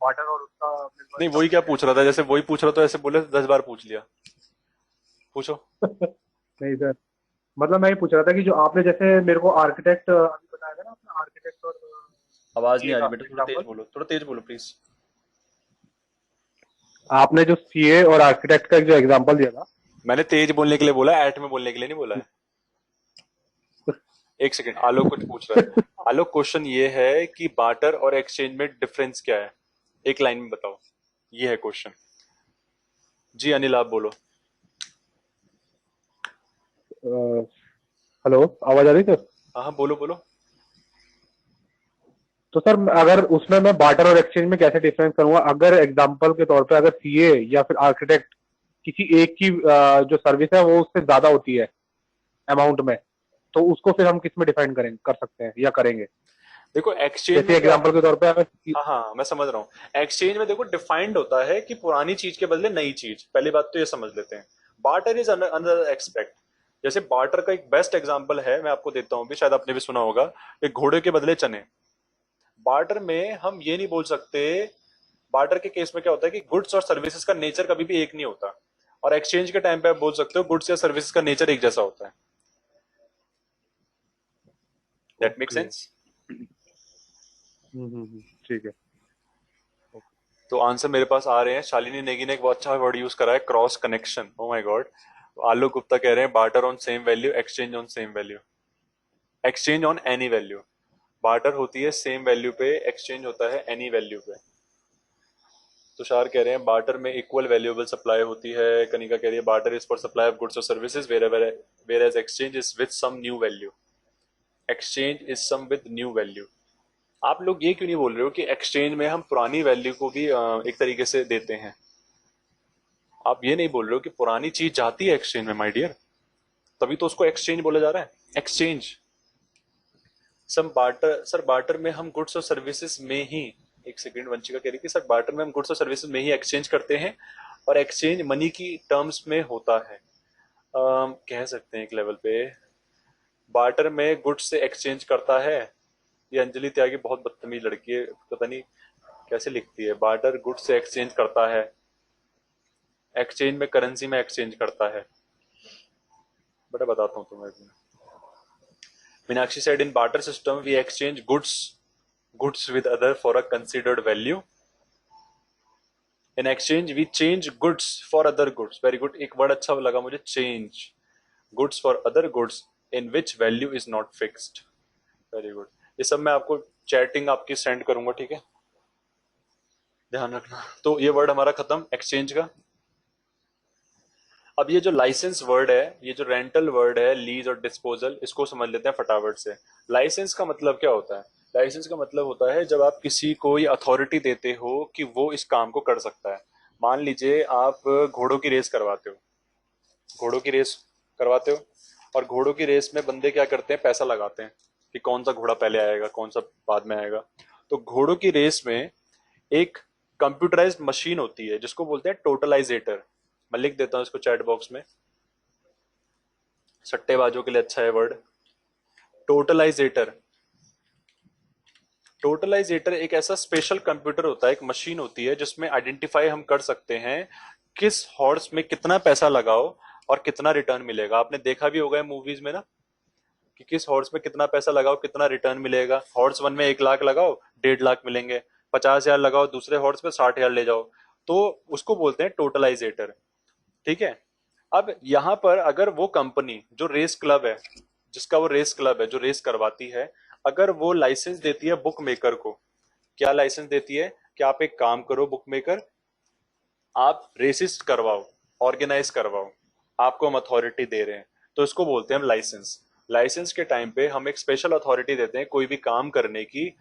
वाटर और उसका आपने जो नहीं वही क्या पूछ रहा था, जैसे वही पूछ रहा, तो ऐसे बोले 10 बार पूछ लिया, पूछो। नहीं सर, मतलब मैं ये पूछ रहा था कि जो आपने जैसे मेरे को आर्किटेक्ट अभी बताया था ना, अपना आर्किटेक्ट और आवाज नहीं ये आ का रही बेटा, थोड़ा तेज एग्जांपल, बोलो, थोड़ा तेज बोलो प्लीज। आपने जो सीए और आर्किटेक्ट का एक जो एग्जांपल दिया था। मैंने तेज बोलने के लिए बोला, ऐट में बोलने के लिए नहीं बोला है। एक सेकंड, आलोक कुछ पूछ रहा है। आलोक, क्वेश्चन ये है कि बार्टर और एक्सचेंज में डिफरेंस क्या है, एक लाइन में बताओ, ये है क्वेश्चन। जी अनिल आप बोलो। हेलो, आवाज आ रही सर? हाँ हाँ बोलो बोलो। तो सर अगर उसमें मैं बार्टर और एक्सचेंज में कैसे डिफरेंस करूंगा, अगर एग्जांपल के तौर पे अगर सीए या फिर आर्किटेक्ट किसी एक की जो सर्विस है वो उससे ज्यादा होती है अमाउंट में, तो उसको फिर हम किस में डिफाइन करेंगे, कर सकते हैं या करेंगे? देखो एक्सचेंज जैसे में क्या, एग्जांपल के तौर पे अगर हाँ हाँ मैं समझ रहा हूँ। एक्सचेंज में देखो डिफाइंड होता है कि पुरानी चीज के बदले नई चीज, पहली बात तो ये समझ लेते हैं। Barter is another expect. जैसे बार्टर का एक बेस्ट एग्जांपल है, मैं आपको देता हूँ, भी शायद आपने भी सुना होगा, कि घोड़े के बदले चने। बार्टर में हम ये नहीं बोल सकते। बार्टर के केस में क्या होता है कि गुड्स और सर्विसेज का नेचर कभी भी एक नहीं होता, और एक्सचेंज के टाइम पे आप बोल सकते हो गुड्स या सर्विसेज का नेचर एक जैसा होता है। That make okay, sense. ठीक है। तो आंसर मेरे पास आ रहे हैं। शालिनी नेगी ने एक बहुत अच्छा वर्ड यूज करा है, cross connection. Oh my god. Alok Gupta कह रहे हैं barter on same value, exchange on same value, exchange on any value. Barter होती है सेम वैल्यू पे, एक्सचेंज होता है एनी वैल्यू पे। तुषार कह रहे हैं बार्टर में इक्वल वैल्यूएबल सप्लाई होती है। कनिका कह रही है barter is for supply of goods और services, whereas exchange is with some new value, exchange is some with new value. आप लोग ये क्यों नहीं बोल रहे हो कि एक्सचेंज में हम पुरानी वैल्यू को भी एक तरीके से देते हैं? आप ये नहीं बोल रहे हो कि पुरानी चीज जाती है एक्सचेंज में, माय डियर, तभी तो उसको एक्सचेंज बोला जा रहा है, एक्सचेंज। सम बार्टर, सर बार्टर में हम गुड्स और सर्विसेज में ही, एक सेकंड, वंशिका कह रही थी सर बार्टर में हम गुड्स और सर्विसेज में ही एक्सचेंज करते हैं, और एक्सचेंज मनी की टर्म्स में होता है। कह सकते हैं एक लेवल पे बार्टर में गुड्स से एक्सचेंज करता है। ये अंजलि त्यागी बहुत बदतमीज लड़की है, पता नहीं कैसे लिखती है, बार्टर गुड्स से एक्सचेंज करता है, एक्सचेंज में करेंसी में एक्सचेंज करता है। बड़ा बताता हूँ तुम्हें भी। Meenakshi said in barter system we exchange goods with other for a considered value. In exchange we change goods for other goods, very good, एक वर्ड अच्छा लगा मुझे, change goods for other goods in which value is not fixed, very good. ये सब मैं आपको chatting आपकी send करूंगा, ठीक है, ध्यान रखना। तो ये वर्ड हमारा खत्म एक्सचेंज का। अब ये जो लाइसेंस वर्ड है, ये जो रेंटल वर्ड है, लीज और डिस्पोजल, इसको समझ लेते हैं फटाफट से। लाइसेंस का मतलब क्या होता है? लाइसेंस का मतलब होता है जब आप किसी को ये अथॉरिटी देते हो कि वो इस काम को कर सकता है। मान लीजिए आप घोड़ों की रेस करवाते हो, घोड़ों की रेस करवाते हो, और घोड़ों की रेस में बंदे क्या करते हैं, पैसा लगाते हैं कि कौन सा घोड़ा पहले आएगा, कौन सा बाद में आएगा। तो घोड़ों की रेस में एक कंप्यूटराइज्ड मशीन होती है जिसको बोलते हैं टोटलाइजेटर। मैं लिख देता हूं इसको चैट बॉक्स में, सट्टेबाजों के लिए अच्छा है वर्ड, टोटलाइजेटर। टोटलाइजेटर एक ऐसा स्पेशल कंप्यूटर होता है, एक मशीन होती है जिसमें आइडेंटिफाई हम कर सकते हैं किस हॉर्स में कितना पैसा लगाओ और कितना रिटर्न मिलेगा। आपने देखा भी होगा मूवीज में ना, कि किस हॉर्स में कितना पैसा लगाओ कितना रिटर्न मिलेगा। हॉर्स वन में 1 लाख लगाओ 1.5 लाख मिलेंगे, 50,000 लगाओ दूसरे हॉर्स पे 60,000 ले जाओ, तो उसको बोलते हैं टोटलाइजेटर, ठीक है। अब यहां पर अगर वो कंपनी जो रेस क्लब है, जिसका वो रेस क्लब है जो रेस करवाती है, अगर वो लाइसेंस देती है बुक मेकर को, क्या लाइसेंस देती है कि आप एक काम करो बुक मेकर, आप रेसिस करवाओ, ऑर्गेनाइज करवाओ, आपको हम अथॉरिटी दे रहे हैं, तो इसको बोलते हैं हम लाइसेंस। लाइसेंस के टाइम पे हम एक स्पेशल अथॉरिटी देते हैं कोई भी काम करने की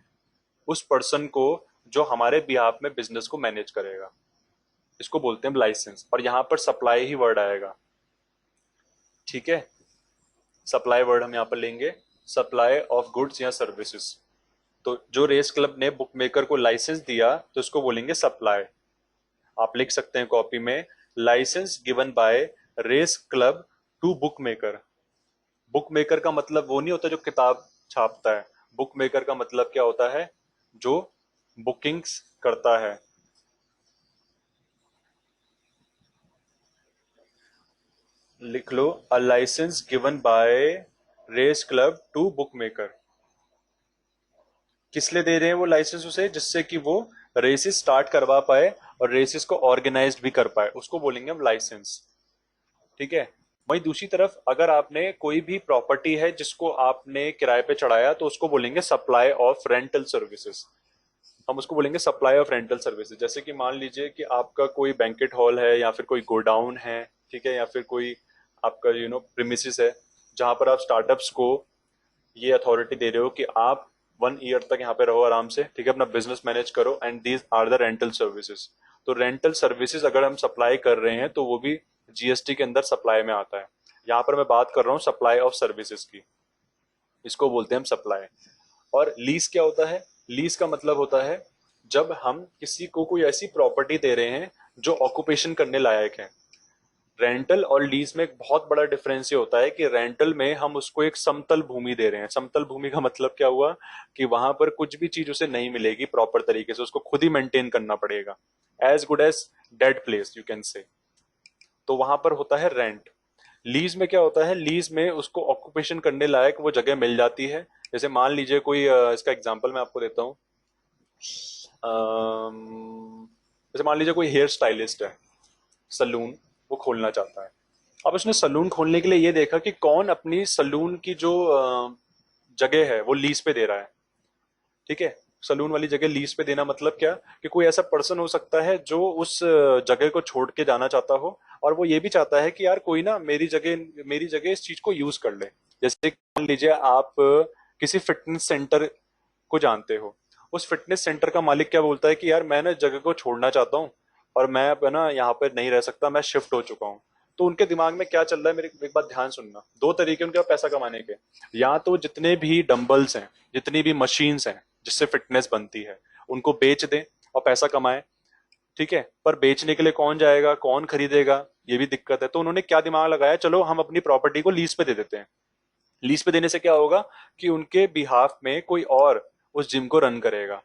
उस पर्सन को जो हमारे बिहाफ में बिजनेस को मैनेज करेगा, इसको बोलते हैं लाइसेंस। और यहां पर सप्लाई ही वर्ड आएगा, ठीक है, सप्लाई वर्ड हम यहां पर लेंगे, सप्लाई ऑफ गुड्स या सर्विसेज। तो जो रेस क्लब ने बुक मेकर को लाइसेंस दिया तो इसको बोलेंगे सप्लाई। आप लिख सकते हैं कॉपी में, licence given by race club to book maker. Bookmaker का मतलब वो नहीं होता जो किताब छापता है, बुक मेकर का मतलब क्या होता है, जो बुकिंग्स करता है। लिख लो, a licence given by race club to book maker. किस लिए दे रहे हैं वो लाइसेंस उसे, जिससे कि वो रेसेस स्टार्ट करवा पाए और रेसेस को ऑर्गेनाइज भी कर पाए, उसको बोलेंगे हम लाइसेंस, ठीक है। वहीं दूसरी तरफ अगर आपने कोई भी प्रॉपर्टी है जिसको आपने किराए पे चढ़ाया तो उसको बोलेंगे सप्लाई ऑफ रेंटल सर्विसेज, हम उसको बोलेंगे सप्लाई ऑफ रेंटल सर्विसेज। जैसे कि मान लीजिए कि आपका कोई बैंकेट हॉल है या फिर कोई गोडाउन है, ठीक है, या फिर कोई आपका प्रीमिसेस है जहां पर आप स्टार्टअप्स को ये अथॉरिटी दे रहे हो कि आप 1 ईयर तक यहाँ पे रहो आराम से, ठीक है, अपना बिजनेस मैनेज करो, and these are the rental services. तो रेंटल सर्विसेज अगर हम सप्लाई कर रहे हैं तो वो भी जीएसटी के अंदर सप्लाई में आता है। यहाँ पर मैं बात कर रहा हूँ सप्लाई ऑफ सर्विसेज की, इसको बोलते हैं हम सप्लाई। और लीज क्या होता है? लीज का मतलब होता है जब हम किसी को कोई ऐसी प्रॉपर्टी दे रहे हैं जो ऑक्यूपेशन करने लायक है। रेंटल और लीज में एक बहुत बड़ा डिफरेंस ये होता है कि रेंटल में हम उसको एक समतल भूमि दे रहे हैं। समतल भूमि का मतलब क्या हुआ कि वहां पर कुछ भी चीज उसे नहीं मिलेगी प्रॉपर तरीके से, उसको खुद ही मेंटेन करना पड़ेगा, as good as dead place you can say. तो वहां पर होता है रेंट। लीज में क्या होता है? लीज में उसको ऑक्यूपेशन करने लायक वो जगह मिल जाती है। जैसे मान लीजिए कोई इसका एग्जांपल मैं आपको देता हूँ, जैसे मान लीजिए कोई हेयर स्टाइलिस्ट है, सलून वो खोलना चाहता है। अब उसने सलून खोलने के लिए ये देखा कि कौन अपनी सलून की जो जगह है वो लीज पे दे रहा है, ठीक है। सलून वाली जगह लीज पे देना मतलब क्या, कि कोई ऐसा पर्सन हो सकता है जो उस जगह को छोड़ के जाना चाहता हो, और वो ये भी चाहता है कि यार कोई ना मेरी जगह इस चीज को यूज कर ले। जैसे मान लीजिए आप किसी फिटनेस सेंटर को जानते हो, उस फिटनेस सेंटर का मालिक क्या बोलता है कि यार मैं ना जगह को छोड़ना चाहता हूँ और मैं अब है ना यहाँ पे नहीं रह सकता, मैं शिफ्ट हो चुका हूँ। तो उनके दिमाग में क्या चल रहा है, मेरी एक बात ध्यान सुनना, दो तरीके उनके पैसा कमाने के। या तो जितने भी डंबल्स हैं, जितनी भी मशीन्स हैं जिससे फिटनेस बनती है, उनको बेच दें और पैसा कमाएं, ठीक है। पर बेचने के लिए कौन जाएगा, कौन खरीदेगा, ये भी दिक्कत है। तो उन्होंने क्या दिमाग लगाया, चलो हम अपनी प्रॉपर्टी को लीज पे दे देते हैं। लीज पे देने से क्या होगा कि उनके बिहाफ में कोई और उस जिम को रन करेगा,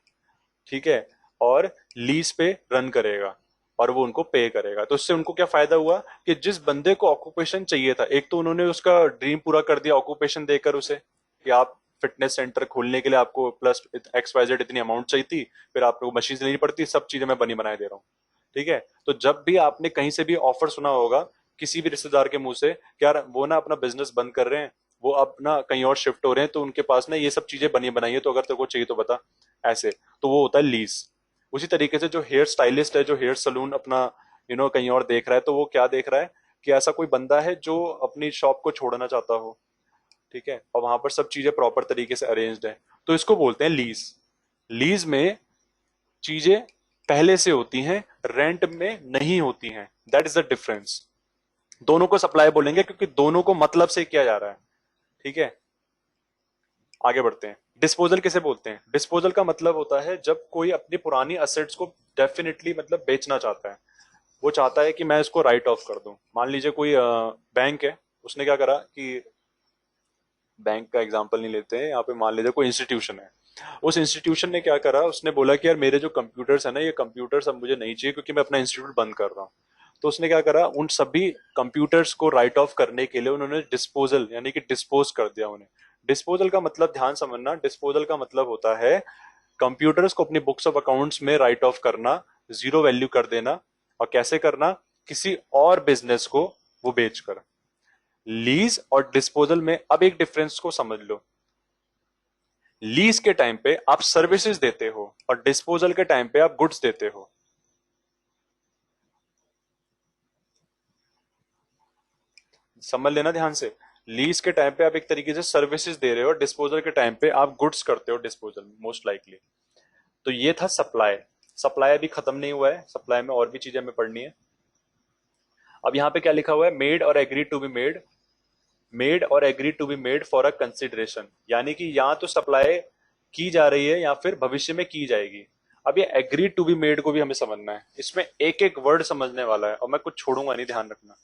ठीक है, और लीज पे रन करेगा और वो उनको पे करेगा। तो इससे उनको क्या फायदा हुआ कि जिस बंदे को ऑक्यूपेशन चाहिए था, एक तो उन्होंने उसका ड्रीम पूरा कर दिया ऑक्यूपेशन देकर उसे, कि आप फिटनेस सेंटर खोलने के लिए आपको प्लस XYZ इतनी अमाउंट चाहिए थी, फिर आपको मशीन लेनी पड़ती, सब चीजें मैं बनी बनाए दे रहा हूँ, ठीक है। तो जब भी आपने कहीं से भी ऑफर सुना होगा किसी भी रिश्तेदार के मुंह से कि यार वो ना अपना बिजनेस बंद कर रहे हैं, वो अब ना कहीं और शिफ्ट हो रहे हैं, तो उनके पास ना ये सब चीजें बनी बनाई है, तो अगर तेरे को चाहिए तो बता, ऐसे, तो वो होता है लीज। उसी तरीके से जो हेयर स्टाइलिस्ट है, जो हेयर सलून अपना कहीं और देख रहा है, तो वो क्या देख रहा है कि ऐसा कोई बंदा है जो अपनी शॉप को छोड़ना चाहता हो, ठीक है, और वहां पर सब चीजें प्रॉपर तरीके से अरेंज्ड है, तो इसको बोलते हैं लीज। लीज में चीजें पहले से होती हैं, रेंट में नहीं होती हैं, दैट इज द डिफरेंस। दोनों को सप्लाई बोलेंगे क्योंकि दोनों को मतलब से किया जा रहा है, ठीक है। आगे बढ़ते हैं। डिस्पोजल किसे बोलते हैं? डिस्पोजल का मतलब होता है जब कोई अपनी पुरानी असेट्स को डेफिनेटली मतलब बेचना चाहता है, वो चाहता है कि मैं इसको राइट ऑफ कर दूं। मान लीजिए कोई बैंक है, उसने क्या करा कि, बैंक का एग्जांपल नहीं लेते हैं यहाँ पे, मान लीजिए कोई इंस्टीट्यूशन है, उस इंस्टीट्यूशन ने क्या करा, उसने बोला कि यार मेरे जो कंप्यूटर्स है ना, ये कंप्यूटर्स अब मुझे नहीं चाहिए क्योंकि मैं अपना इंस्टीट्यूट बंद कर रहा हूँ। तो उसने क्या करा, उन सभी कंप्यूटर्स को राइट ऑफ करने के लिए उन्होंने डिस्पोजल यानी कि डिस्पोज कर दिया उन्हें। डिस्पोजल का मतलब ध्यान समझना, डिस्पोजल का मतलब होता है कंप्यूटर्स को अपनी बुक्स ऑफ अकाउंट्स में राइट ऑफ करना, जीरो वैल्यू कर देना। और कैसे करना? किसी और बिजनेस को वो बेचकर। लीज और डिस्पोजल में अब एक डिफरेंस को समझ लो। लीज के टाइम पे आप सर्विसेज देते हो और डिस्पोजल के टाइम पे आप गुड्स देते हो। समझ लेना ध्यान से। लीज के टाइम पे आप एक तरीके से सर्विसेज दे रहे हो, डिस्पोजल के टाइम पे आप गुड्स करते हो, डिस्पोजल मोस्ट लाइकली। तो ये था सप्लाई। सप्लाई अभी खत्म नहीं हुआ है, सप्लाई में और भी चीजें हमें पढ़नी है। अब यहाँ पे क्या लिखा हुआ है? मेड और agree to be made, made और agree to be made for a consideration, यानी कि या तो सप्लाई की जा रही है या फिर भविष्य में की जाएगी। अब ये एग्री टू बी मेड को भी हमें समझना है, इसमें एक एक वर्ड समझने वाला है और मैं कुछ छोड़ूंगा नहीं, ध्यान रखना।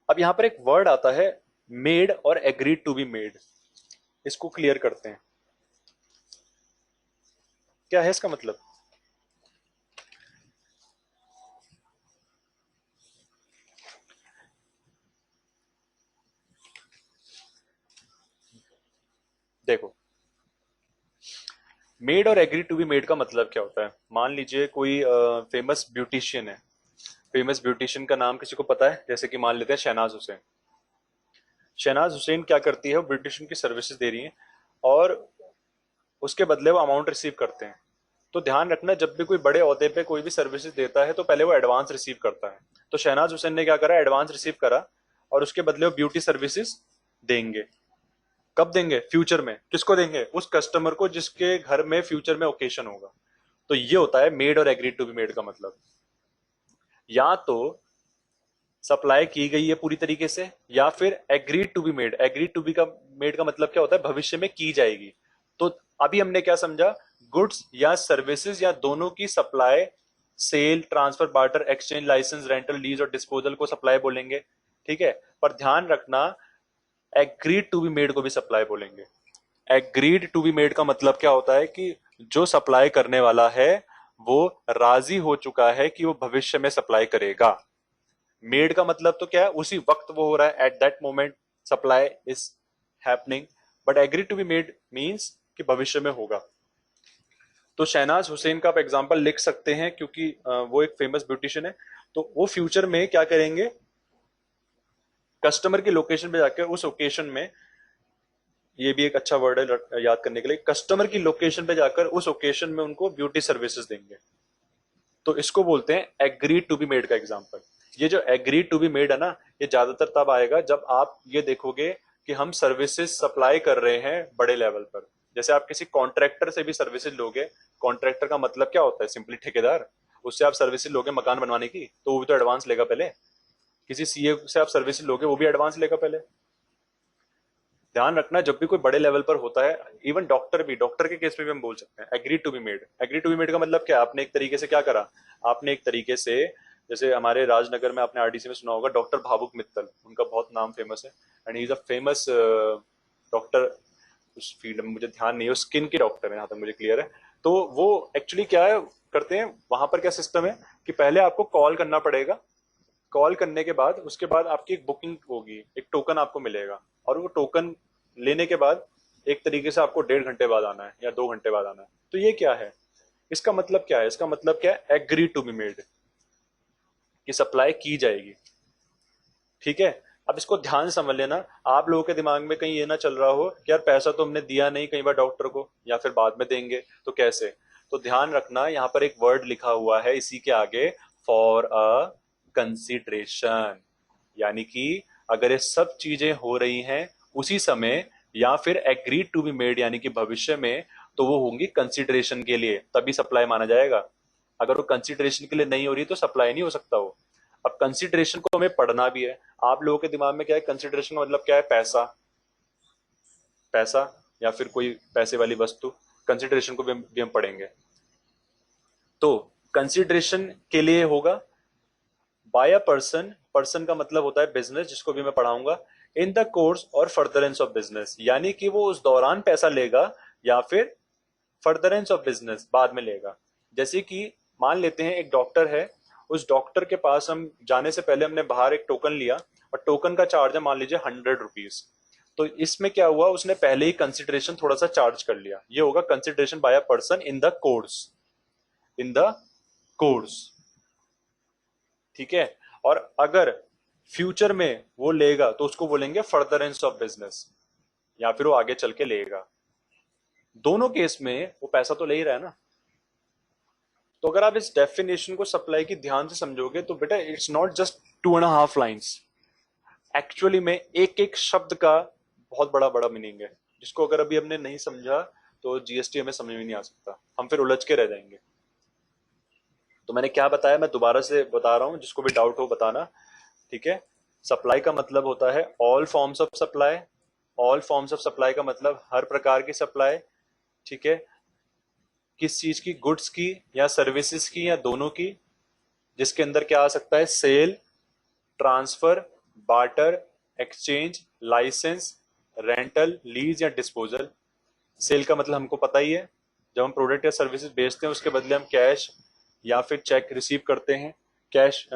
अब यहां पर एक वर्ड आता है मेड और एग्री टू बी मेड, इसको क्लियर करते हैं, क्या है इसका मतलब। देखो, मेड और एग्री टू बी मेड का मतलब क्या होता है? मान लीजिए कोई फेमस ब्यूटिशियन है, फेमस ब्यूटिशियन का नाम किसी को पता है? जैसे कि मान लेते हैं शहनाज हुसैन। शहनाज हुसैन क्या करती है, वो ब्यूटिशियन की सर्विसेज दे रही है और उसके बदले वो अमाउंट रिसीव करते हैं। तो ध्यान रखना, जब भी कोई बड़े ओहदे पे कोई भी सर्विसेज देता है तो पहले वो एडवांस रिसीव करता है। तो शहनाज हुसैन ने क्या करा, एडवांस रिसीव करा और उसके बदले वो ब्यूटी सर्विसेज देंगे। कब देंगे? फ्यूचर में। किसको देंगे? उस कस्टमर को जिसके घर में फ्यूचर में ओकेशन होगा। तो ये होता है मेड और एग्री टू बी मेड का मतलब। या तो सप्लाई की गई है पूरी तरीके से, या फिर agree to be made. Agree to be का मेड का मतलब क्या होता है? भविष्य में की जाएगी। तो अभी हमने क्या समझा? गुड्स या सर्विसेज या दोनों की supply, sale, transfer, barter, exchange, licence, rental, lease और डिस्पोजल को सप्लाई बोलेंगे, ठीक है। पर ध्यान रखना, एग्रीड टू बी मेड को भी सप्लाई बोलेंगे। एग्रीड टू बी मेड का मतलब क्या होता है कि जो सप्लाई करने वाला है वो राजी हो चुका है कि वो भविष्य में सप्लाई करेगा। मेड का मतलब तो क्या है? उसी वक्त वो हो रहा है, at that moment supply is happening. But agree to be made means कि भविष्य में होगा। तो शहनाज हुसैन का आप एग्जांपल लिख सकते हैं क्योंकि वो एक फेमस ब्यूटिशियन है। तो वो फ्यूचर में क्या करेंगे, कस्टमर की लोकेशन पे जाकर उस ओकेशन में, ये भी एक अच्छा वर्ड है याद करने के लिए, कस्टमर की लोकेशन पे जाकर उस ओकेशन में उनको ब्यूटी सर्विसेज देंगे। तो इसको बोलते हैं एग्री टू बी मेड का एग्जांपल। ये जो एग्री टू बी मेड है ना, ये ज्यादातर तब आएगा जब आप ये देखोगे कि हम सर्विसेज सप्लाई कर रहे हैं बड़े लेवल पर। जैसे आप किसी कॉन्ट्रैक्टर से भी सर्विसेज लोगे, कॉन्ट्रैक्टर का मतलब क्या होता है? सिंपली ठेकेदार। उससे आप सर्विसेज लोगे मकान बनवाने की, तो वो भी तो एडवांस लेगा पहले। किसी सीए से आप सर्विसेज लोगे, वो भी एडवांस लेगा पहले। ध्यान रखना, जब भी कोई बड़े लेवल पर होता है, इवन डॉक्टर भी, डॉक्टर के केस में भी हम बोल सकते हैं agree to be made. Agree to be made का मतलब क्या? आपने एक तरीके से क्या करा, आपने एक तरीके से, जैसे हमारे राजनगर में आपने आरडीसी में सुना होगा डॉक्टर भावुक मित्तल, उनका बहुत नाम फेमस है, and he is a famous doctor. उस फील्ड में मुझे ध्यान नहीं है, स्किन के डॉक्टर है जहां तक मुझे क्लियर है। तो वो एक्चुअली क्या है करते हैं वहां पर, क्या सिस्टम है कि पहले आपको कॉल करना पड़ेगा, कॉल करने के बाद उसके बाद आपकी एक बुकिंग होगी, एक टोकन आपको मिलेगा, और वो टोकन लेने के बाद एक तरीके से आपको 1.5 घंटे बाद आना है या 2 घंटे बाद आना है। तो ये क्या है? इसका मतलब क्या है? इसका मतलब क्या है? एग्री टू बी मेड, कि सप्लाई की जाएगी। ठीक है, अब इसको ध्यान से समझ लेना। आप लोगों के दिमाग में कहीं ये ना चल रहा हो कि यार पैसा तो हमने दिया नहीं कई बार डॉक्टर को, या फिर बाद में देंगे तो कैसे। तो ध्यान रखना, यहाँ पर एक वर्ड लिखा हुआ है इसी के आगे, फॉर अ कंसिडरेशन। यानी कि अगर ये सब चीजें हो रही हैं उसी समय, या फिर एग्री टू बी मेड यानी कि भविष्य में, तो वो होंगी कंसिडरेशन के लिए, तभी सप्लाई माना जाएगा। अगर वो कंसिडरेशन के लिए नहीं हो रही तो सप्लाई नहीं हो सकता वो। अब कंसिडरेशन को हमें पढ़ना भी है। आप लोगों के दिमाग में क्या है? कंसिडरेशन का मतलब क्या है? पैसा, पैसा या फिर कोई पैसे वाली वस्तु। कंसिडरेशन को भी हम पढ़ेंगे। तो कंसिडरेशन के लिए होगा बाय अ पर्सन, पर्सन का मतलब होता है बिजनेस, जिसको भी मैं पढ़ाऊंगा, इन द कोर्स और फर्दरेंस ऑफ बिजनेस, यानी कि वो उस दौरान पैसा लेगा या फिर फर्दरेंस ऑफ बिजनेस बाद में लेगा। जैसे कि मान लेते हैं एक डॉक्टर है, उस डॉक्टर के पास हम जाने से पहले हमने बाहर एक टोकन लिया, और टोकन का चार्ज है मान लीजिए 100 रुपीज। तो इसमें क्या हुआ, उसने पहले ही कंसिडरेशन थोड़ा सा चार्ज कर लिया। ये होगा consideration by a person in the course, in the course. ठीक है, और अगर फ्यूचर में वो लेगा तो उसको बोलेंगे फर्दरेंस ऑफ बिजनेस, या फिर वो आगे चल के लेगा। दोनों केस में वो पैसा तो ले ही रहा है ना। तो अगर आप इस डेफिनेशन को सप्लाई की ध्यान से समझोगे तो बेटा it's not just 2.5 lines. Actually में एक एक शब्द का बहुत बड़ा बड़ा मीनिंग है, जिसको अगर अभी हमने नहीं समझा तो जीएसटी हमें समझ में नहीं आ सकता, हम फिर उलझ के रह जाएंगे। तो मैंने क्या बताया, मैं दोबारा से बता रहा हूं, जिसको भी डाउट हो बताना। ठीक है, सप्लाई का मतलब होता है all forms of supply. All forms of supply का मतलब हर प्रकार की सप्लाई। ठीक है, किस चीज की? गुड्स की या सर्विसेज की या दोनों की। जिसके अंदर क्या आ सकता है? Sale, transfer, barter, exchange, licence, rental, lease या डिस्पोजल। सेल का मतलब हमको पता ही है, जब हम प्रोडक्ट या सर्विसेज बेचते हैं उसके बदले हम कैश या फिर चेक रिसीव करते हैं। कैश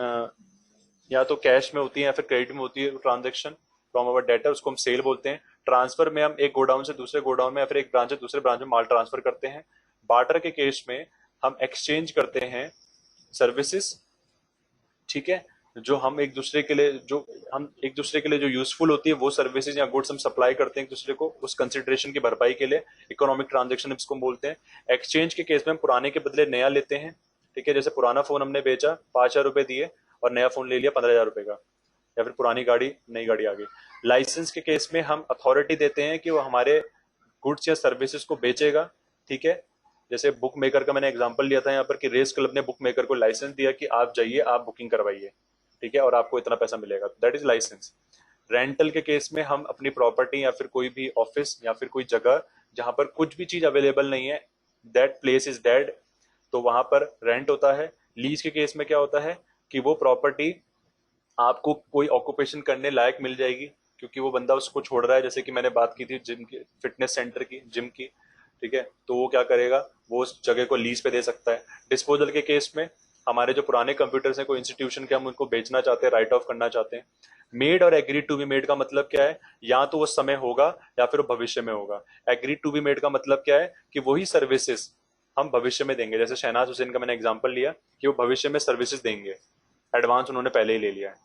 या तो कैश में होती है या फिर क्रेडिट में होती है ट्रांजेक्शन फ्रॉम अवर डेटर, उसको हम सेल बोलते हैं। ट्रांसफर में हम एक गोडाउन से दूसरे गोडाउन में या फिर एक ब्रांच से दूसरे ब्रांच में माल ट्रांसफर करते हैं। बार्टर के केस में हम एक्सचेंज करते हैं सर्विसेज। ठीक है, जो हम एक दूसरे के लिए जो यूजफुल होती है वो सर्विसेज या गुड्स हम सप्लाई करते हैं एक दूसरे को, उस कंसिडरेशन की भरपाई के लिए। इकोनॉमिक ट्रांजेक्शन इसको बोलते हैं। एक्सचेंज के केस में हम पुराने के बदले नया लेते हैं। ठीक है, जैसे पुराना फोन हमने बेचा 5,000 रुपए दिए और नया फोन ले लिया 15,000 रुपए का, या फिर पुरानी गाड़ी नई गाड़ी आ गई। लाइसेंस के केस में हम अथॉरिटी देते हैं कि वो हमारे गुड्स या सर्विसेज को बेचेगा। ठीक है, जैसे बुक मेकर का मैंने एग्जांपल लिया था यहाँ पर, कि रेस क्लब ने बुक मेकर को लाइसेंस दिया कि आप जाइए आप बुकिंग करवाइए, ठीक है, और आपको इतना पैसा मिलेगा, दैट इज लाइसेंस। रेंटल के केस में हम अपनी प्रॉपर्टी या फिर कोई भी ऑफिस या फिर कोई जगह जहां पर कुछ भी चीज अवेलेबल नहीं है, दैट प्लेस इज डेड, तो वहां पर रेंट होता है। लीज के केस में क्या होता है कि वो प्रॉपर्टी आपको कोई ऑक्यूपेशन करने लायक मिल जाएगी, क्योंकि वो बंदा उसको छोड़ रहा है। जैसे कि मैंने बात की थी जिम की, फिटनेस सेंटर की, जिम की। ठीक है, तो वो क्या करेगा, वो उस जगह को लीज पे दे सकता है। डिस्पोजल के केस में हमारे जो पुराने कंप्यूटर्स हैं कोई इंस्टीट्यूशन के, हम उनको बेचना चाहते हैं, राइट ऑफ करना चाहते हैं। मेड और एग्री टू बी मेड का मतलब क्या है? या तो वो समय होगा या फिर वो भविष्य में होगा। एग्री टू बी मेड का मतलब क्या है कि वही सर्विसेज हम भविष्य में देंगे। जैसे शहनाज हुसैन का मैंने एग्जांपल लिया कि वो भविष्य में सर्विसेज देंगे, एडवांस उन्होंने पहले ही ले लिया है।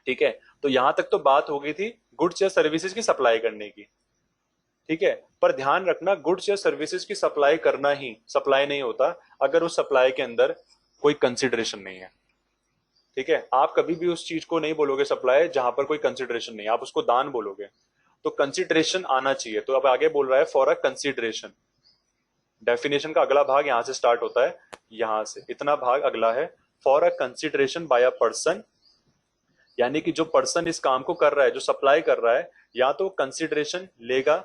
ठीक है, तो यहां तक तो बात हो गई थी गुड्स या सर्विसेज की सप्लाई करने की। ठीक है, पर ध्यान रखना गुड्स या सर्विसेज की सप्लाई करना ही सप्लाई नहीं होता अगर उस सप्लाई के अंदर कोई कंसिडरेशन नहीं है। ठीक है, आप कभी भी उस चीज को नहीं बोलोगे सप्लाई जहां पर कोई कंसिडरेशन नहीं है, आप उसको दान बोलोगे। तो कंसिडरेशन आना चाहिए। तो अब आगे बोल रहा है फॉर अ कंसिडरेशन। डेफिनेशन का अगला भाग यहां से स्टार्ट होता है, यहां से इतना भाग अगला है। For a consideration by a person, यानी कि जो पर्सन इस काम को कर रहा है, जो सप्लाई कर रहा है, या तो कंसिडरेशन लेगा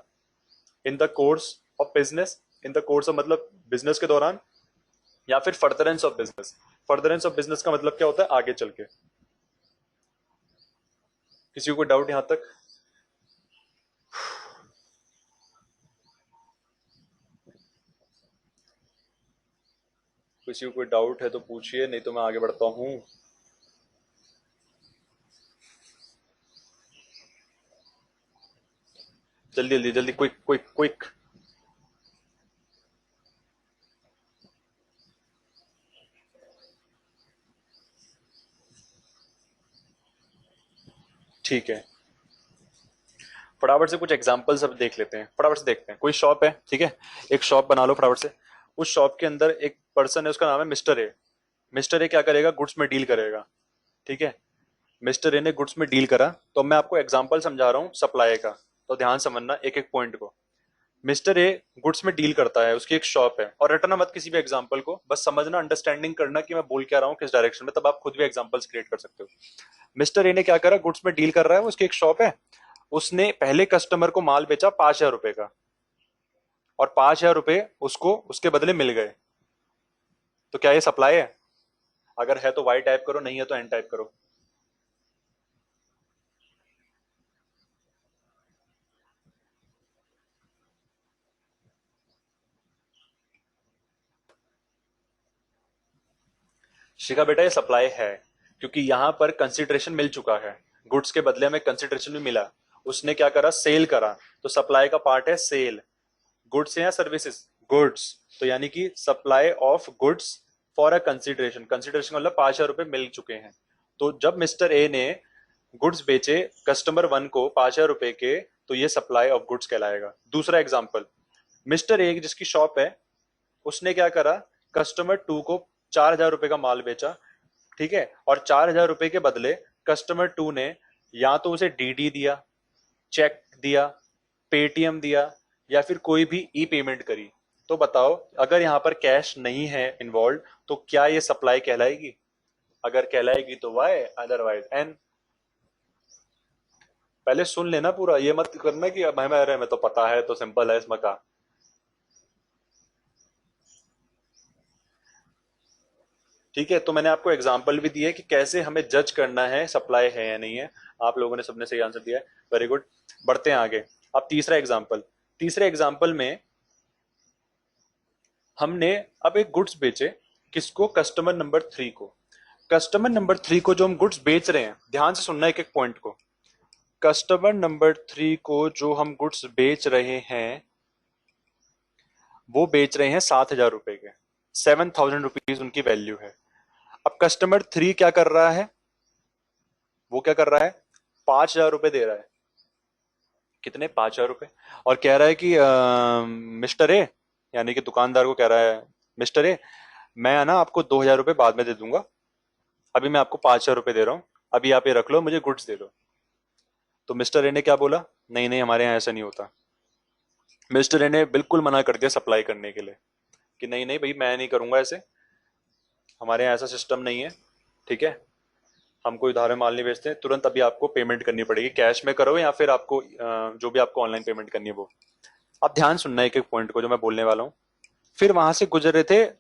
इन the course of business, in the course of मतलब बिजनेस के दौरान, या फिर furtherance of business. Furtherance of business का मतलब क्या होता है? आगे चल के। किसी को कोई डाउट यहां तक? किसी को कोई डाउट है तो पूछिए, नहीं तो मैं आगे बढ़ता हूं। जल्दी जल्दी जल्दी, क्विक क्विक क्विक। ठीक है, फटाफट से कुछ एग्जांपल्स अब देख लेते हैं, फटाफट से देखते हैं। कोई शॉप है, ठीक है, एक शॉप बना लो फटाफट से। उस शॉप के अंदर एक पर्सन है, उसका नाम है मिस्टर ए। मिस्टर ए क्या करेगा, गुड्स में डील करेगा, ठीक है। मिस्टर ए ने गुड्स में डील करा, तो मैं आपको एग्जांपल समझा रहा हूँ सप्लाई का, तो ध्यान समझना एक एक पॉइंट को। मिस्टर ए गुड्स में डील करता है, उसकी एक शॉप है, और रटना मत किसी भी एग्जांपल को, बस समझना, अंडरस्टैंडिंग करना कि मैं बोल क्या रहा हूँ किस डायरेक्शन में, तब आप खुद भी एग्जांपल्स क्रिएट कर सकते हो। मिस्टर ए ने क्या करा, गुड्स में डील कर रहा है, उसकी एक शॉप है, उसने पहले कस्टमर को माल बेचा 5,000 रुपए का, और 5,000 रुपए उसको उसके बदले मिल गए। तो क्या ये सप्लाई है? अगर है तो वाई टाइप करो, नहीं है तो एन टाइप करो। शिखा बेटा ये सप्लाई है, क्योंकि यहां पर कंसिडरेशन मिल चुका है, गुड्स के बदले में कंसिडरेशन भी मिला, उसने क्या करा, सेल करा, तो सप्लाई का पार्ट है सेल। गुड्स या सर्विसेज, गुड्स, तो यानी कि supply of goods for a consideration, consideration मतलब 5,000 रुपए मिल चुके हैं। तो जब मिस्टर ए ने गुड्स बेचे कस्टमर 1 को 5,000 रुपए के, तो ये सप्लाई ऑफ गुड्स कहलाएगा। दूसरा एग्जाम्पल, मिस्टर ए जिसकी शॉप है, उसने क्या करा, कस्टमर 2 को 4,000 रुपए का माल बेचा, ठीक है, और 4,000 रुपए के बदले कस्टमर 2 ने या तो उसे डीडी दिया, चेक दिया, पेटीएम दिया, या फिर कोई भी ई पेमेंट करी। तो बताओ, अगर यहाँ पर कैश नहीं है इन्वॉल्व, तो क्या ये सप्लाई कहलाएगी? अगर कहलाएगी तो वाई, अदरवाइज एन। पहले सुन लेना पूरा, ये मत करना कि अब हमें अरे मैं तो पता है तो सिंपल है इसमें का। ठीक है, तो मैंने आपको एग्जाम्पल भी दिए कि कैसे हमें जज करना है सप्लाई है या नहीं है। आप लोगों ने सबने सही आंसर दिया है, वेरी गुड। बढ़ते हैं आगे। अब तीसरा एग्जाम्पल, तीसरे एग्जाम्पल में हमने अब एक गुड्स बेचे, किसको, कस्टमर नंबर 3 को। कस्टमर नंबर 3 को जो हम गुड्स बेच रहे हैं, ध्यान से सुनना एक एक पॉइंट को। कस्टमर नंबर 3 को जो हम गुड्स बेच रहे हैं, वो बेच रहे हैं 7,000 रुपए के, 7,000 रुपीज उनकी वैल्यू है। अब कस्टमर 3 क्या कर रहा है, वो क्या कर रहा है, 5,000 रुपए दे रहा है। कितने, 5,000 रुपए। और कह रहा है कि मिस्टर ए, यानी कि दुकानदार को कह रहा है, मिस्टर ए मैं ना आपको 2,000 रुपए बाद में दे दूंगा, अभी मैं आपको 5,000 रुपए दे रहा हूँ, अभी आप ये रख लो, मुझे गुड्स दे दो। तो मिस्टर ए ने क्या बोला, नहीं नहीं हमारे यहाँ ऐसा नहीं होता। मिस्टर ए ने बिल्कुल मना कर दिया सप्लाई करने के लिए, कि नहीं नहीं भाई मैं नहीं करूंगा ऐसे, हमारे यहाँ ऐसा सिस्टम नहीं है, ठीक है, हम कोई उधार में माल नहीं बेचते, तुरंत अभी आपको पेमेंट करनी पड़ेगी, कैश में करो या फिर आपको जो भी आपको ऑनलाइन पेमेंट करनी है वो। अब ध्यान सुनना एक एक पॉइंट को जो मैं बोलने वाला हूँ। फिर वहां से गुजर रहे थे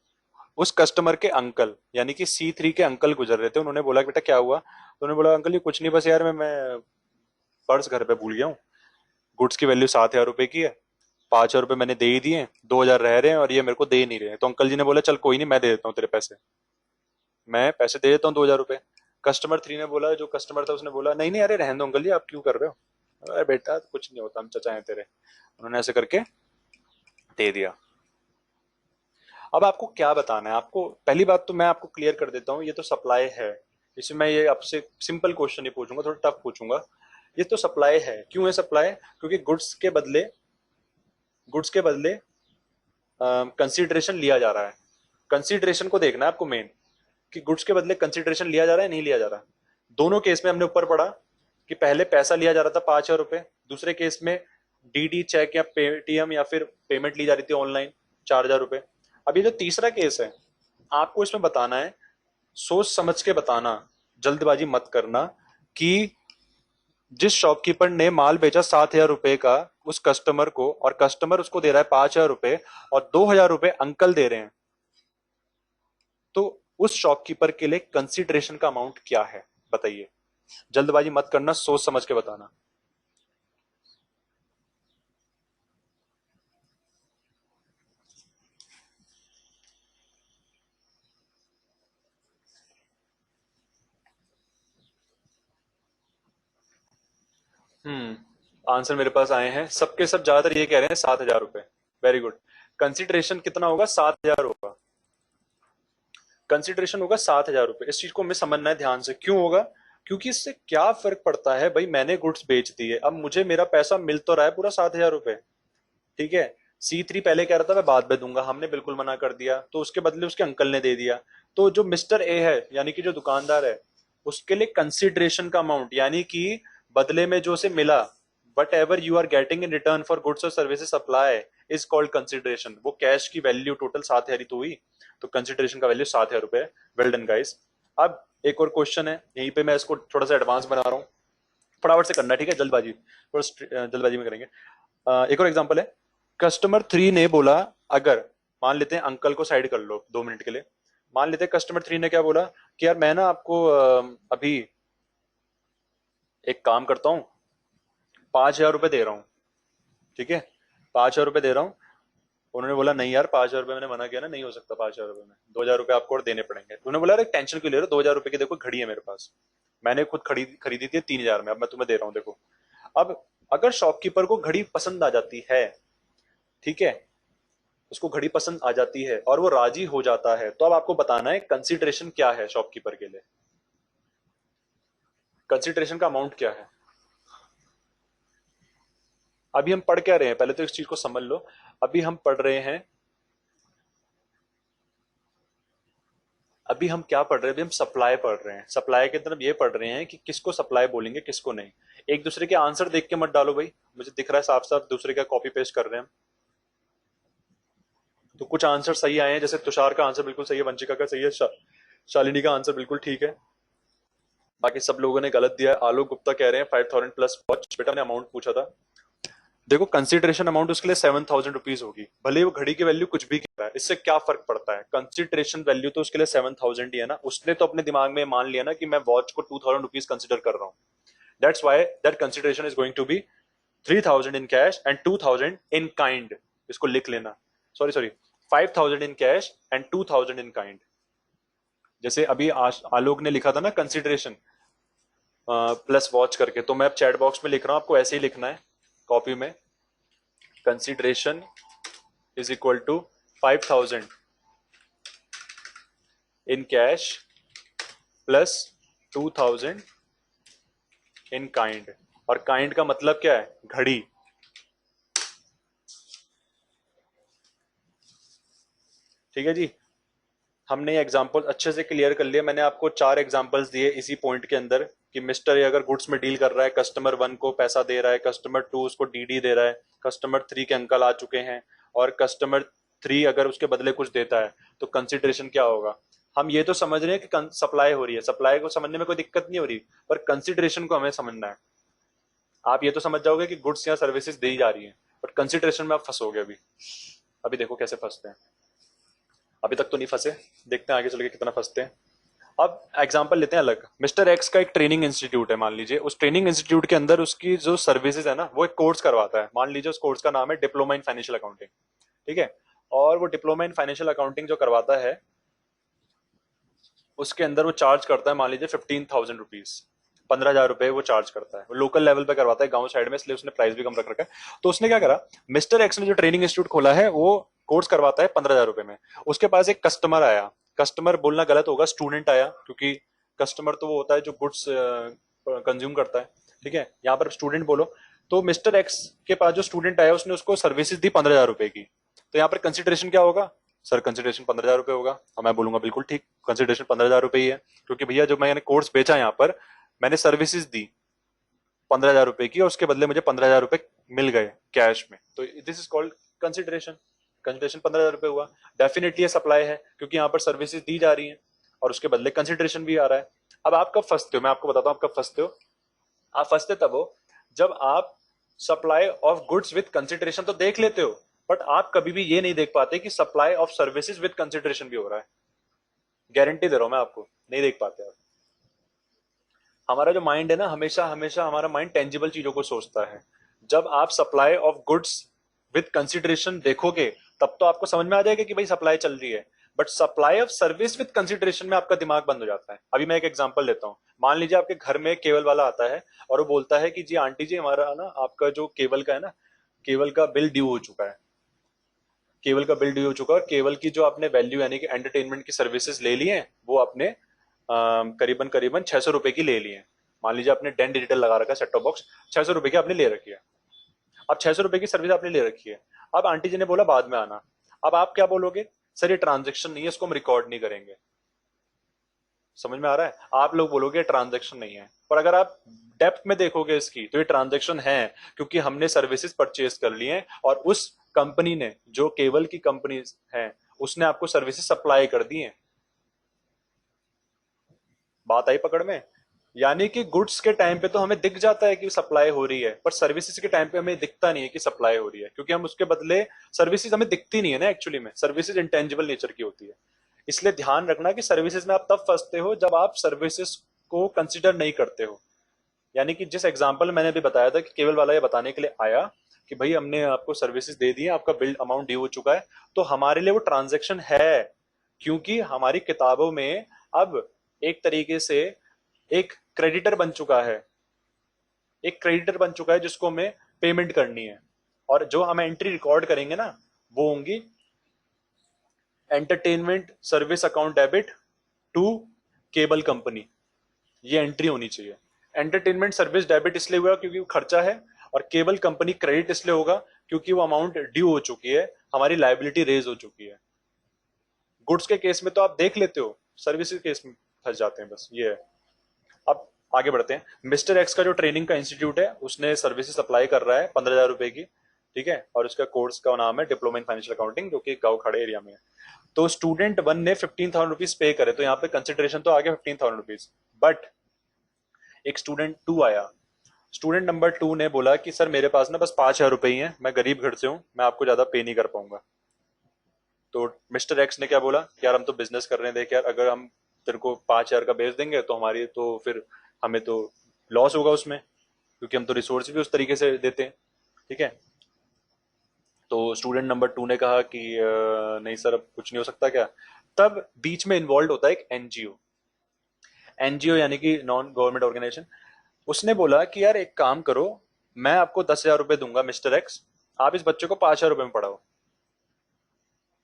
उस कस्टमर के अंकल, यानी कि C3 के अंकल गुजर रहे थे। उन्होंने बोला बेटा क्या हुआ, तो उन्होंने बोला अंकल ये कुछ नहीं, बस यार मैं पर्स घर पे भूल गया हूँ, गुड्स की वैल्यू 7,000 रुपए की है, 5,000 रुपए मैंने दे ही दिए, 2,000 रह रहे हैं और ये मेरे को दे नहीं रहे हैं। तो अंकल जी ने बोला चल कोई नहीं, मैं दे देता हूँ तेरे पैसे, मैं पैसे दे देता हूँ 2,000 रुपए। कस्टमर 3 ने बोला, जो कस्टमर था उसने बोला नहीं नहीं अरे रहने दो अंकल जी, आप क्यों कर रहे हो, अरे बेटा कुछ नहीं होता, हम चचा हैं तेरे। उन्होंने ऐसे करके दे दिया। अब आपको क्या बताना है, आपको पहली बात तो मैं आपको क्लियर कर देता हूँ, ये तो सप्लाई है। इसमें मैं ये आपसे सिंपल क्वेश्चन नहीं पूछूंगा, थोड़ा टफ पूछूंगा। ये तो सप्लाई है, क्यों है सप्लाई, क्योंकि गुड्स के बदले कंसीडरेशन लिया जा रहा है। कंसीडरेशन को देखना है आपको मेन, कि गुड्स के बदले कंसीडरेशन लिया जा रहा है नहीं लिया जा रहा। दोनों केस में हमने ऊपर पढ़ा कि पहले पैसा लिया जा रहा था 5,000 रुपए, दूसरे केस में डीडी चेक या पेटीएम या फिर पेमेंट ली जा रही थी ऑनलाइन 4,000 रुपए। अब ये जो तीसरा केस है, आपको इसमें बताना है, सोच समझ के बताना, जल्दबाजी मत करना, कि जिस शॉपकीपर ने माल बेचा 7,000 रुपए का उस कस्टमर को, और कस्टमर उसको दे रहा है 5,000 रुपए और 2,000 रुपए अंकल दे रहे हैं, तो उस शॉपकीपर के लिए कंसीडरेशन का अमाउंट क्या है बताइए। जल्दबाजी मत करना, सोच समझ के बताना। आंसर मेरे पास आए हैं, सबके सब ज्यादातर ये कह रहे हैं 7,000 रुपए। Very good. कंसिडरेशन कितना होगा, 7,000 होगा, कंसिडरेशन होगा 7,000 रुपए। इस चीज को हमें समझना है ध्यान से, क्यों होगा, क्योंकि इससे क्या फर्क पड़ता है भाई, मैंने गुड्स बेच दी है, अब मुझे मेरा पैसा मिल तो रहा है पूरा 7,000 रुपए, ठीक है। C3 पहले कह रहा था मैं बाद में दूंगा, हमने बिल्कुल मना कर दिया, तो उसके बदले उसके अंकल ने दे दिया। तो जो मिस्टर ए है यानी कि जो दुकानदार है, उसके लिए कंसिडरेशन का अमाउंट यानी कि बदले में जो उसे मिला, whatever you are getting in return for goods और services supply is called consideration. वो कैश की वैल्यू टोटल 7,000 ही तो हुई, तो कंसिडरेशन का वैल्यू 7,000 रुपए। Well done guys. अब एक और क्वेश्चन है, यहीं पे मैं इसको थोड़ा सा एडवांस बना रहा हूँ, फटाफट से करना है, ठीक है, जल्दबाजी, थोड़ा जल्दबाजी में करेंगे। एक और एग्जांपल है, कस्टमर 3 ने बोला, अगर मान लेते हैं, अंकल को साइड कर लो 2 मिनट के लिए, मान लेते हैं कस्टमर 3 ने क्या बोला कि यार मैं ना आपको अभी एक काम करता हूँ, 5,000 रुपए दे रहा हूँ, ठीक है, 5,000 रुपए दे रहा हूँ। उन्होंने बोला नहीं यार 5,000 रुपए मैंने मना किया ना, नहीं हो सकता 5,000 रुपए में, 2,000 रुपए आपको और देने पड़ेंगे। उन्होंने बोला अरे टेंशन क्यों ले रहे हो, 2,000 रुपए की देखो घड़ी है मेरे पास, मैंने खुद खरीदी थी 3,000 में, अब मैं तुम्हें दे रहा हूँ देखो। अब अगर शॉपकीपर को घड़ी पसंद आ जाती है, ठीक है, उसको घड़ी पसंद आ जाती है और वो राजी हो जाता है, तो अब आपको बताना है कंसिडरेशन क्या है शॉपकीपर के लिए, कंसिडरेशन का अमाउंट क्या है। अभी हम पढ़ क्या रहे हैं, पहले तो इस चीज को समझ लो। अभी हम पढ़ रहे हैं, अभी हम क्या पढ़ रहे हैं, अभी हम सप्लाई पढ़ रहे हैं। सप्लाई के तरफ ये पढ़ रहे हैं कि किसको सप्लाई बोलेंगे किसको नहीं। एक दूसरे के आंसर देख के मत डालो भाई, मुझे दिख रहा है साफ साफ दूसरे का कॉपी पेस्ट कर रहे हैं। तो कुछ आंसर सही आए हैं, जैसे तुषार का आंसर बिल्कुल सही है, वंशिका का सही है, शालिनी का आंसर बिल्कुल ठीक है, बाकी सब लोगों ने गलत दिया है। आलोक गुप्ता कह रहे हैं 5,000 प्लस वॉच। बेटा ने अमाउंट पूछा था, देखो कंसिडरेशन अमाउंट उसके लिए 7,000 रुपीज होगी, भले वो घड़ी की वैल्यू कुछ भी कह रहा है, इससे क्या फर्क पड़ता है, कंसिडरेशन वैल्यू तो उसके लिए 7,000 ही है ना। उसने तो अपने दिमाग में मान लिया ना कि मैं वॉच को 2,000 रुपीज कंसिडर कर रहा हूँ, that's why that consideration is going to be 3,000 in cash and 2,000 in kind. इसको लिख लेना, sorry 5,000 in cash and 2,000 in kind. जैसे अभी आलोक ने लिखा था ना कंसिडरेशन प्लस वॉच करके, तो मैं अब चैट बॉक्स में लिख रहा हूं, आपको ऐसे ही लिखना है कॉपी में, consideration is equal to 5,000 in cash plus 2,000 in kind. और काइंड का मतलब क्या है, घड़ी। ठीक है जी, हमने ये एग्जांपल अच्छे से क्लियर कर लिया। मैंने आपको 4 एग्जांपल्स दिए इसी पॉइंट के अंदर कि मिस्टर ए अगर गुड्स में डील कर रहा है, कस्टमर 1 को पैसा दे रहा है, कस्टमर 2 उसको डीडी दे रहा है, कस्टमर 3 के अंकल आ चुके हैं, और कस्टमर 3 अगर उसके बदले कुछ देता है तो कंसिडरेशन क्या होगा। हम ये तो समझ रहे हैं कि सप्लाई हो रही है, सप्लाई को समझने में कोई दिक्कत नहीं हो रही, पर कंसिडरेशन को हमें समझना है। आप ये तो समझ जाओगे कि गुड्स या सर्विसेज दी जा रही है, बट कंसिडरेशन में आप फंसोगे। अभी अभी देखो कैसे फंसते हैं, अभी तक तो नहीं फंसे, देखते हैं आगे चल के कितना फंसते हैं। अब एग्जांपल लेते हैं अलग। मिस्टर एक्स का एक ट्रेनिंग इंस्टीट्यूट है, मान लीजिए उस ट्रेनिंग इंस्टीट्यूट के अंदर उसकी जो सर्विसेज है ना, वो एक कोर्स करवाता है। मान लीजिए उस कोर्स का नाम है डिप्लोमा इन फाइनेंशियल अकाउंटिंग, ठीक है। और वो डिप्लोमा इन फाइनेंशियल अकाउंटिंग जो करवाता है, उसके अंदर वो चार्ज करता है मान लीजिए 15,000 रुपीज, 15,000 रुपए वो चार्ज करता है। वो लोकल लेवल पे करवाता है, गांव साइड में, इसलिए उसने प्राइस भी कम रख रखा है। तो उसने क्या करा, मिस्टर एक्स ने जो ट्रेनिंग इंस्टीट्यूट खोला है वो कोर्स करवाता है 15,000 रुपए में। उसके पास एक कस्टमर आया, कस्टमर बोलना गलत होगा, स्टूडेंट आया, क्योंकि कस्टमर तो वो होता है जो गुड्स कंज्यूम करता है, ठीक है, यहाँ पर स्टूडेंट बोलो। तो मिस्टर एक्स के पास जो स्टूडेंट आया उसने उसको सर्विसेज दी 15,000 रुपए की, तो यहाँ पर कंसिडरेशन क्या होगा, सर कंसिडरेशन 15,000 रुपए होगा। और मैं बोलूंगा बिल्कुल ठीक, कंसिडरेशन 15,000 रुपए ही है, क्योंकि भैया जो मैंने कोर्स बेचा यहाँ पर, मैंने सर्विसेज दी 15,000 रुपए की और उसके बदले मुझे 15,000 रुपए मिल गए कैश में, तो this is called consideration. Consideration 15,000 रुपए हुआ। डेफिनेटली ये सप्लाई है, क्योंकि यहाँ पर सर्विसेज दी जा रही है और उसके बदले कंसिडरेशन भी आ रहा है। अब आप कब फंसते हो, मैं आपको बताता हूँ आप कब फंसते हो। आप फंसते तब हो जब आप supply of goods with consideration तो देख लेते हो, बट आप कभी भी ये नहीं देख पाते कि supply of services with consideration भी हो रहा है। गारंटी दे रहा हूं मैं आपको, नहीं देख पाते आप। हमारा जो माइंड है ना, हमेशा हमेशा हमारा माइंड टेंजिबल चीजों को सोचता है। जब आप supply of goods with consideration देखोगे तब तो आपको समझ में आ जाएगा कि भाई सप्लाई चल रही है, but supply of service with consideration में आपका दिमाग बंद हो जाता है। अभी मैं एक एग्जांपल लेता हूँ। मान लीजिए आपके घर में केबल वाला आता है और वो बोलता है कि जी आंटी जी हमारा ना आपका जो केबल का है ना, केबल का बिल ड्यू हो चुका है, केबल का बिल ड्यू हो चुका है, और केबल की जो आपने वैल्यू यानी कि एंटरटेनमेंट की सर्विसेज ले ली है वो आपने करीबन करीबन 600 रुपए की ले ली है। मान लीजिए आपने 10 डिजिटल लगा रखा है सेट टॉप बॉक्स, 600 रुपए की आपने ले रखी है। अब 600 रुपए की सर्विस आपने ले रखी है। अब आंटी जी ने बोला बाद में आना। अब आप क्या बोलोगे, सर ये ट्रांजेक्शन नहीं है, इसको हम रिकॉर्ड नहीं करेंगे। समझ में आ रहा है? आप लोग बोलोगे ट्रांजैक्शन नहीं है, पर अगर आप डेप्थ में देखोगे इसकी तो ये ट्रांजैक्शन है, क्योंकि हमने सर्विसेज परचेज कर ली हैं और उस कंपनी ने, जो केबल की कंपनी है, उसने आपको सर्विसेज सप्लाई कर दी हैं। बात आई पकड़ में? यानी कि गुड्स के टाइम पे तो हमें दिख जाता है कि सप्लाई हो रही है, पर सर्विसेज के टाइम पे हमें दिखता नहीं है कि सप्लाई हो रही है, क्योंकि हम उसके बदले सर्विसेज हमें दिखती नहीं है ना। एक्चुअली में सर्विसेज इंटेंजिबल नेचर की होती है। इसलिए ध्यान रखना कि सर्विसेज में आप तब फंसते हो जब आप सर्विसेज को कंसिडर नहीं करते हो। यानी कि जिस एग्जांपल मैंने अभी बताया था कि केबल वाला ये बताने के लिए आया कि भाई हमने आपको सर्विसेज दे दी है, आपका बिल अमाउंट ड्यू हो चुका है, तो हमारे लिए वो ट्रांजैक्शन है, क्योंकि हमारी किताबों में अब एक तरीके से एक क्रेडिटर बन चुका है, एक क्रेडिटर बन चुका है जिसको हमें पेमेंट करनी है। और जो हम एंट्री रिकॉर्ड करेंगे ना, वो होंगी entertainment service account debit to cable company. ये एंट्री होनी चाहिए। एंटरटेनमेंट सर्विस डेबिट इसलिए हुआ क्योंकि वो खर्चा है, और केबल कंपनी क्रेडिट इसलिए होगा क्योंकि वो अमाउंट ड्यू हो चुकी है, हमारी लायबिलिटी रेज हो चुकी है। गुड्स के केस में तो आप देख लेते हो, सर्विस के केस में फंस जाते हैं, बस ये है। अब आगे बढ़ते हैं। मिस्टर एक्स का जो ट्रेनिंग का इंस्टीट्यूट है, उसने सर्विसेज सप्लाई कर रहा है 15,000 रुपए की, ठीक है, और उसका कोर्स का नाम है डिप्लोमा इन फाइनेंशियल अकाउंटिंग, जो कि गांव खड़े एरिया में है। तो स्टूडेंट 1 ने 15,000 रुपीज पे करे, तो यहाँ पे कंसिडरेशन तो आ गया 15,000 रुपीज। बट एक स्टूडेंट 2 आया। स्टूडेंट नंबर 2 ने बोला कि सर मेरे पास ना बस 5,000 रुपए ही है, मैं गरीब घर से हूँ, मैं आपको ज्यादा पे नहीं कर पाऊंगा। तो मिस्टर एक्स ने क्या बोला, यार हम तो बिजनेस कर रहे हैं, देख यार अगर हम तेरे को 5,000 का बेच देंगे तो हमारी तो फिर हमें तो लॉस होगा उसमें, क्योंकि हम तो रिसोर्स भी उस तरीके से देते हैं, ठीक है। तो स्टूडेंट नंबर 2 ने कहा कि नहीं सर अब कुछ नहीं हो सकता क्या। तब बीच में इन्वॉल्व होता है एक एनजीओ। एनजीओ यानी कि नॉन गवर्नमेंट ऑर्गेनाइजेशन। उसने बोला कि यार एक काम करो, मैं आपको 10,000 रुपए दूंगा मिस्टर एक्स, आप इस बच्चे को 5,000 रुपए में पढ़ाओ।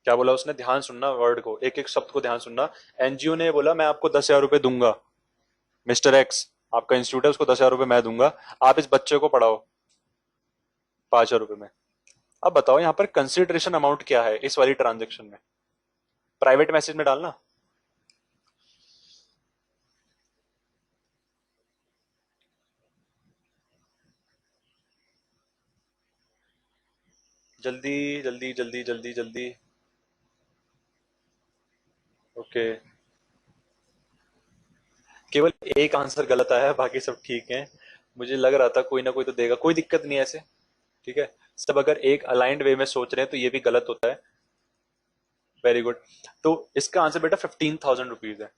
क्या बोला उसने, ध्यान सुनना वर्ड को, एक एक शब्द को ध्यान सुनना। एनजीओ ने बोला मैं आपको 10,000 रुपए दूंगा, मिस्टर एक्स आपका इंस्टीट्यूट है, उसको 10,000 रुपए मैं दूंगा, आप इस बच्चे को पढ़ाओ 5,000 रुपए में। अब बताओ यहाँ पर कंसिडरेशन अमाउंट क्या है इस वाली ट्रांजेक्शन में? प्राइवेट मैसेज में डालना। जल्दी जल्दी जल्दी जल्दी जल्दी। ओके, केवल एक आंसर गलत आया है, बाकी सब ठीक है। मुझे लग रहा था कोई ना कोई तो देगा, कोई दिक्कत नहीं है ऐसे, ठीक है। सब अगर एक अलाइंड वे में सोच रहे हैं तो ये भी गलत होता है। Very good. तो इसका आंसर बेटा 15,000 रुपीज है,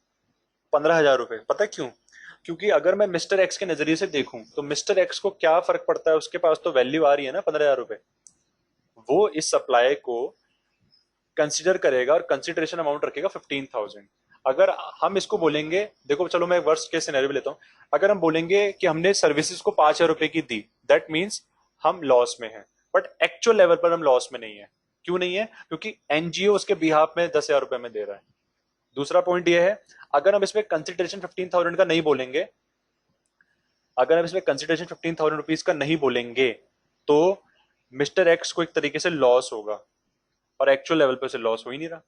15,000 रुपए। पता है क्यों? क्योंकि अगर मैं मिस्टर एक्स के नजरिए से देखूं तो मिस्टर एक्स को क्या फर्क पड़ता है, उसके पास तो वैल्यू आ रही है ना 15,000 रुपए। वो इस सप्लाई को कंसिडर करेगा और कंसिडरेशन अमाउंट रखेगा 15,000। अगर हम इसको बोलेंगे, देखो चलो मैं वर्स्ट केस सिनेरियो लेता हूँ, अगर हम बोलेंगे कि हमने सर्विसेज को 5,000 रुपए की दी, दैट मीन्स हम लॉस में हैं। बट एक्चुअल लेवल पर हम लॉस में नहीं है। क्यों नहीं है? क्योंकि एनजीओ उसके बिहाफ में 10,000 रुपए में दे रहा है। दूसरा पॉइंट ये है, अगर हम इसमें कंसिडरेशन 15,000 का नहीं बोलेंगे, अगर हम इसमें कंसिडरेशन 15,000 रुपीज का नहीं बोलेंगे तो मिस्टर एक्स को एक तरीके से लॉस होगा, और एक्चुअल लेवल पे उसे लॉस हो ही नहीं रहा।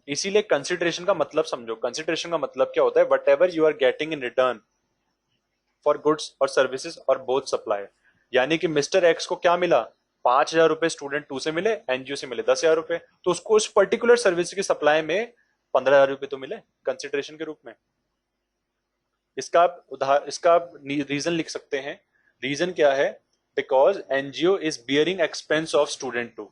इसीलिए कंसिडरेशन का मतलब समझो। कंसिडरेशन का मतलब क्या होता है? Whatever you are getting in return for goods और सर्विसेज और बोथ सप्लाई। यानी कि मिस्टर एक्स को क्या मिला, 5,000 रुपए स्टूडेंट 2 से मिले, एनजीओ से मिले 10,000 रुपए, तो उसको उस पर्टिकुलर सर्विस की सप्लाई में 15,000 रुपए तो मिले कंसिडरेशन के रूप में। इसका आप रीजन लिख सकते हैं। रीजन क्या है? Because NGO is bearing expense of student 2।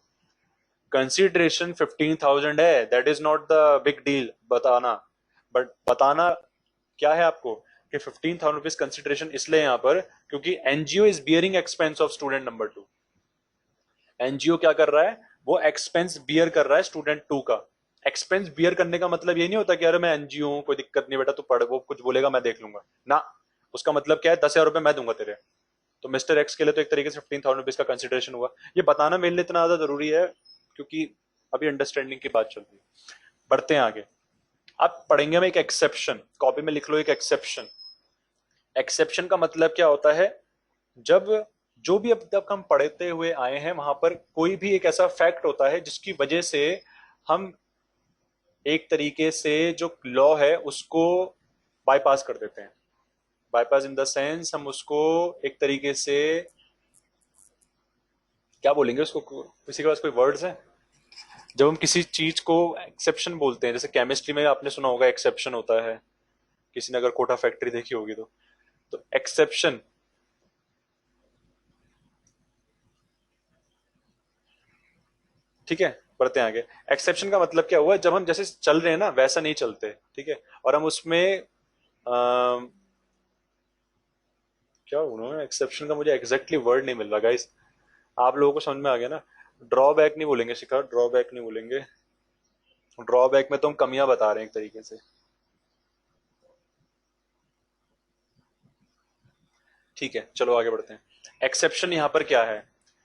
Consideration 15,000 है, that is not the big deal बताना। बट बताना क्या है आपको कि 15,000 रुपीज कंसिडरेशन इसलिए यहां पर क्योंकि NGO is bearing expense of student number 2। NGO क्या कर रहा है? वो एक्सपेंस बियर कर रहा है स्टूडेंट 2 का। एक्सपेंस बियर करने का मतलब ये नहीं होता कि अरे मैं एनजीओ हूं, कोई दिक्कत नहीं बेटा तू पढ़, वो कुछ बोलेगा मैं देख लूंगा ना। उसका मतलब क्या है? 10,000 रुपए मैं दूंगा तेरे। तो मिस्टर एक्स के लिए तो एक तरीके से 15,000 रुपीज का कंसिडरेशन हुआ। ये बताना मेरे लिए इतना ज्यादा जरूरी है क्योंकि अभी अंडरस्टैंडिंग की बात चल रही है। बढ़ते हैं आगे। अब पढ़ेंगे हम एक एक्सेप्शन, कॉपी में लिख लो एक एक्सेप्शन। एक्सेप्शन का मतलब क्या होता है, जब जो भी अब तक हम पढ़ते हुए आए हैं वहां पर कोई भी एक ऐसा फैक्ट होता है जिसकी वजह से हम एक तरीके से जो लॉ है उसको बाईपास कर देते हैं। बाईपास इन द सेंस हम उसको एक तरीके से क्या बोलेंगे उसको, किसी के पास कोई वर्ड्स हैं? जब हम किसी चीज को एक्सेप्शन बोलते हैं, जैसे केमिस्ट्री में आपने सुना होगा एक्सेप्शन होता है, किसी ने अगर कोटा फैक्ट्री देखी होगी तो एक्सेप्शन, ठीक है। बढ़ते हैं आगे। एक्सेप्शन का मतलब क्या हुआ, जब हम जैसे चल रहे हैं ना वैसा नहीं चलते, ठीक है, और हम उसमें क्या उन्होंने एक्सेप्शन का मुझे एग्जैक्टली वर्ड नहीं मिल रहा गाइस, आप लोगों को समझ में आ गया ना? ड्रॉबैक नहीं बोलेंगे शिखर, ड्रॉबैक नहीं बोलेंगे। ड्रॉबैक में तो हम कमियां बता रहे हैं एक तरीके से। ठीक है, चलो आगे बढ़ते हैं। एक्सेप्शन यहाँ पर क्या है?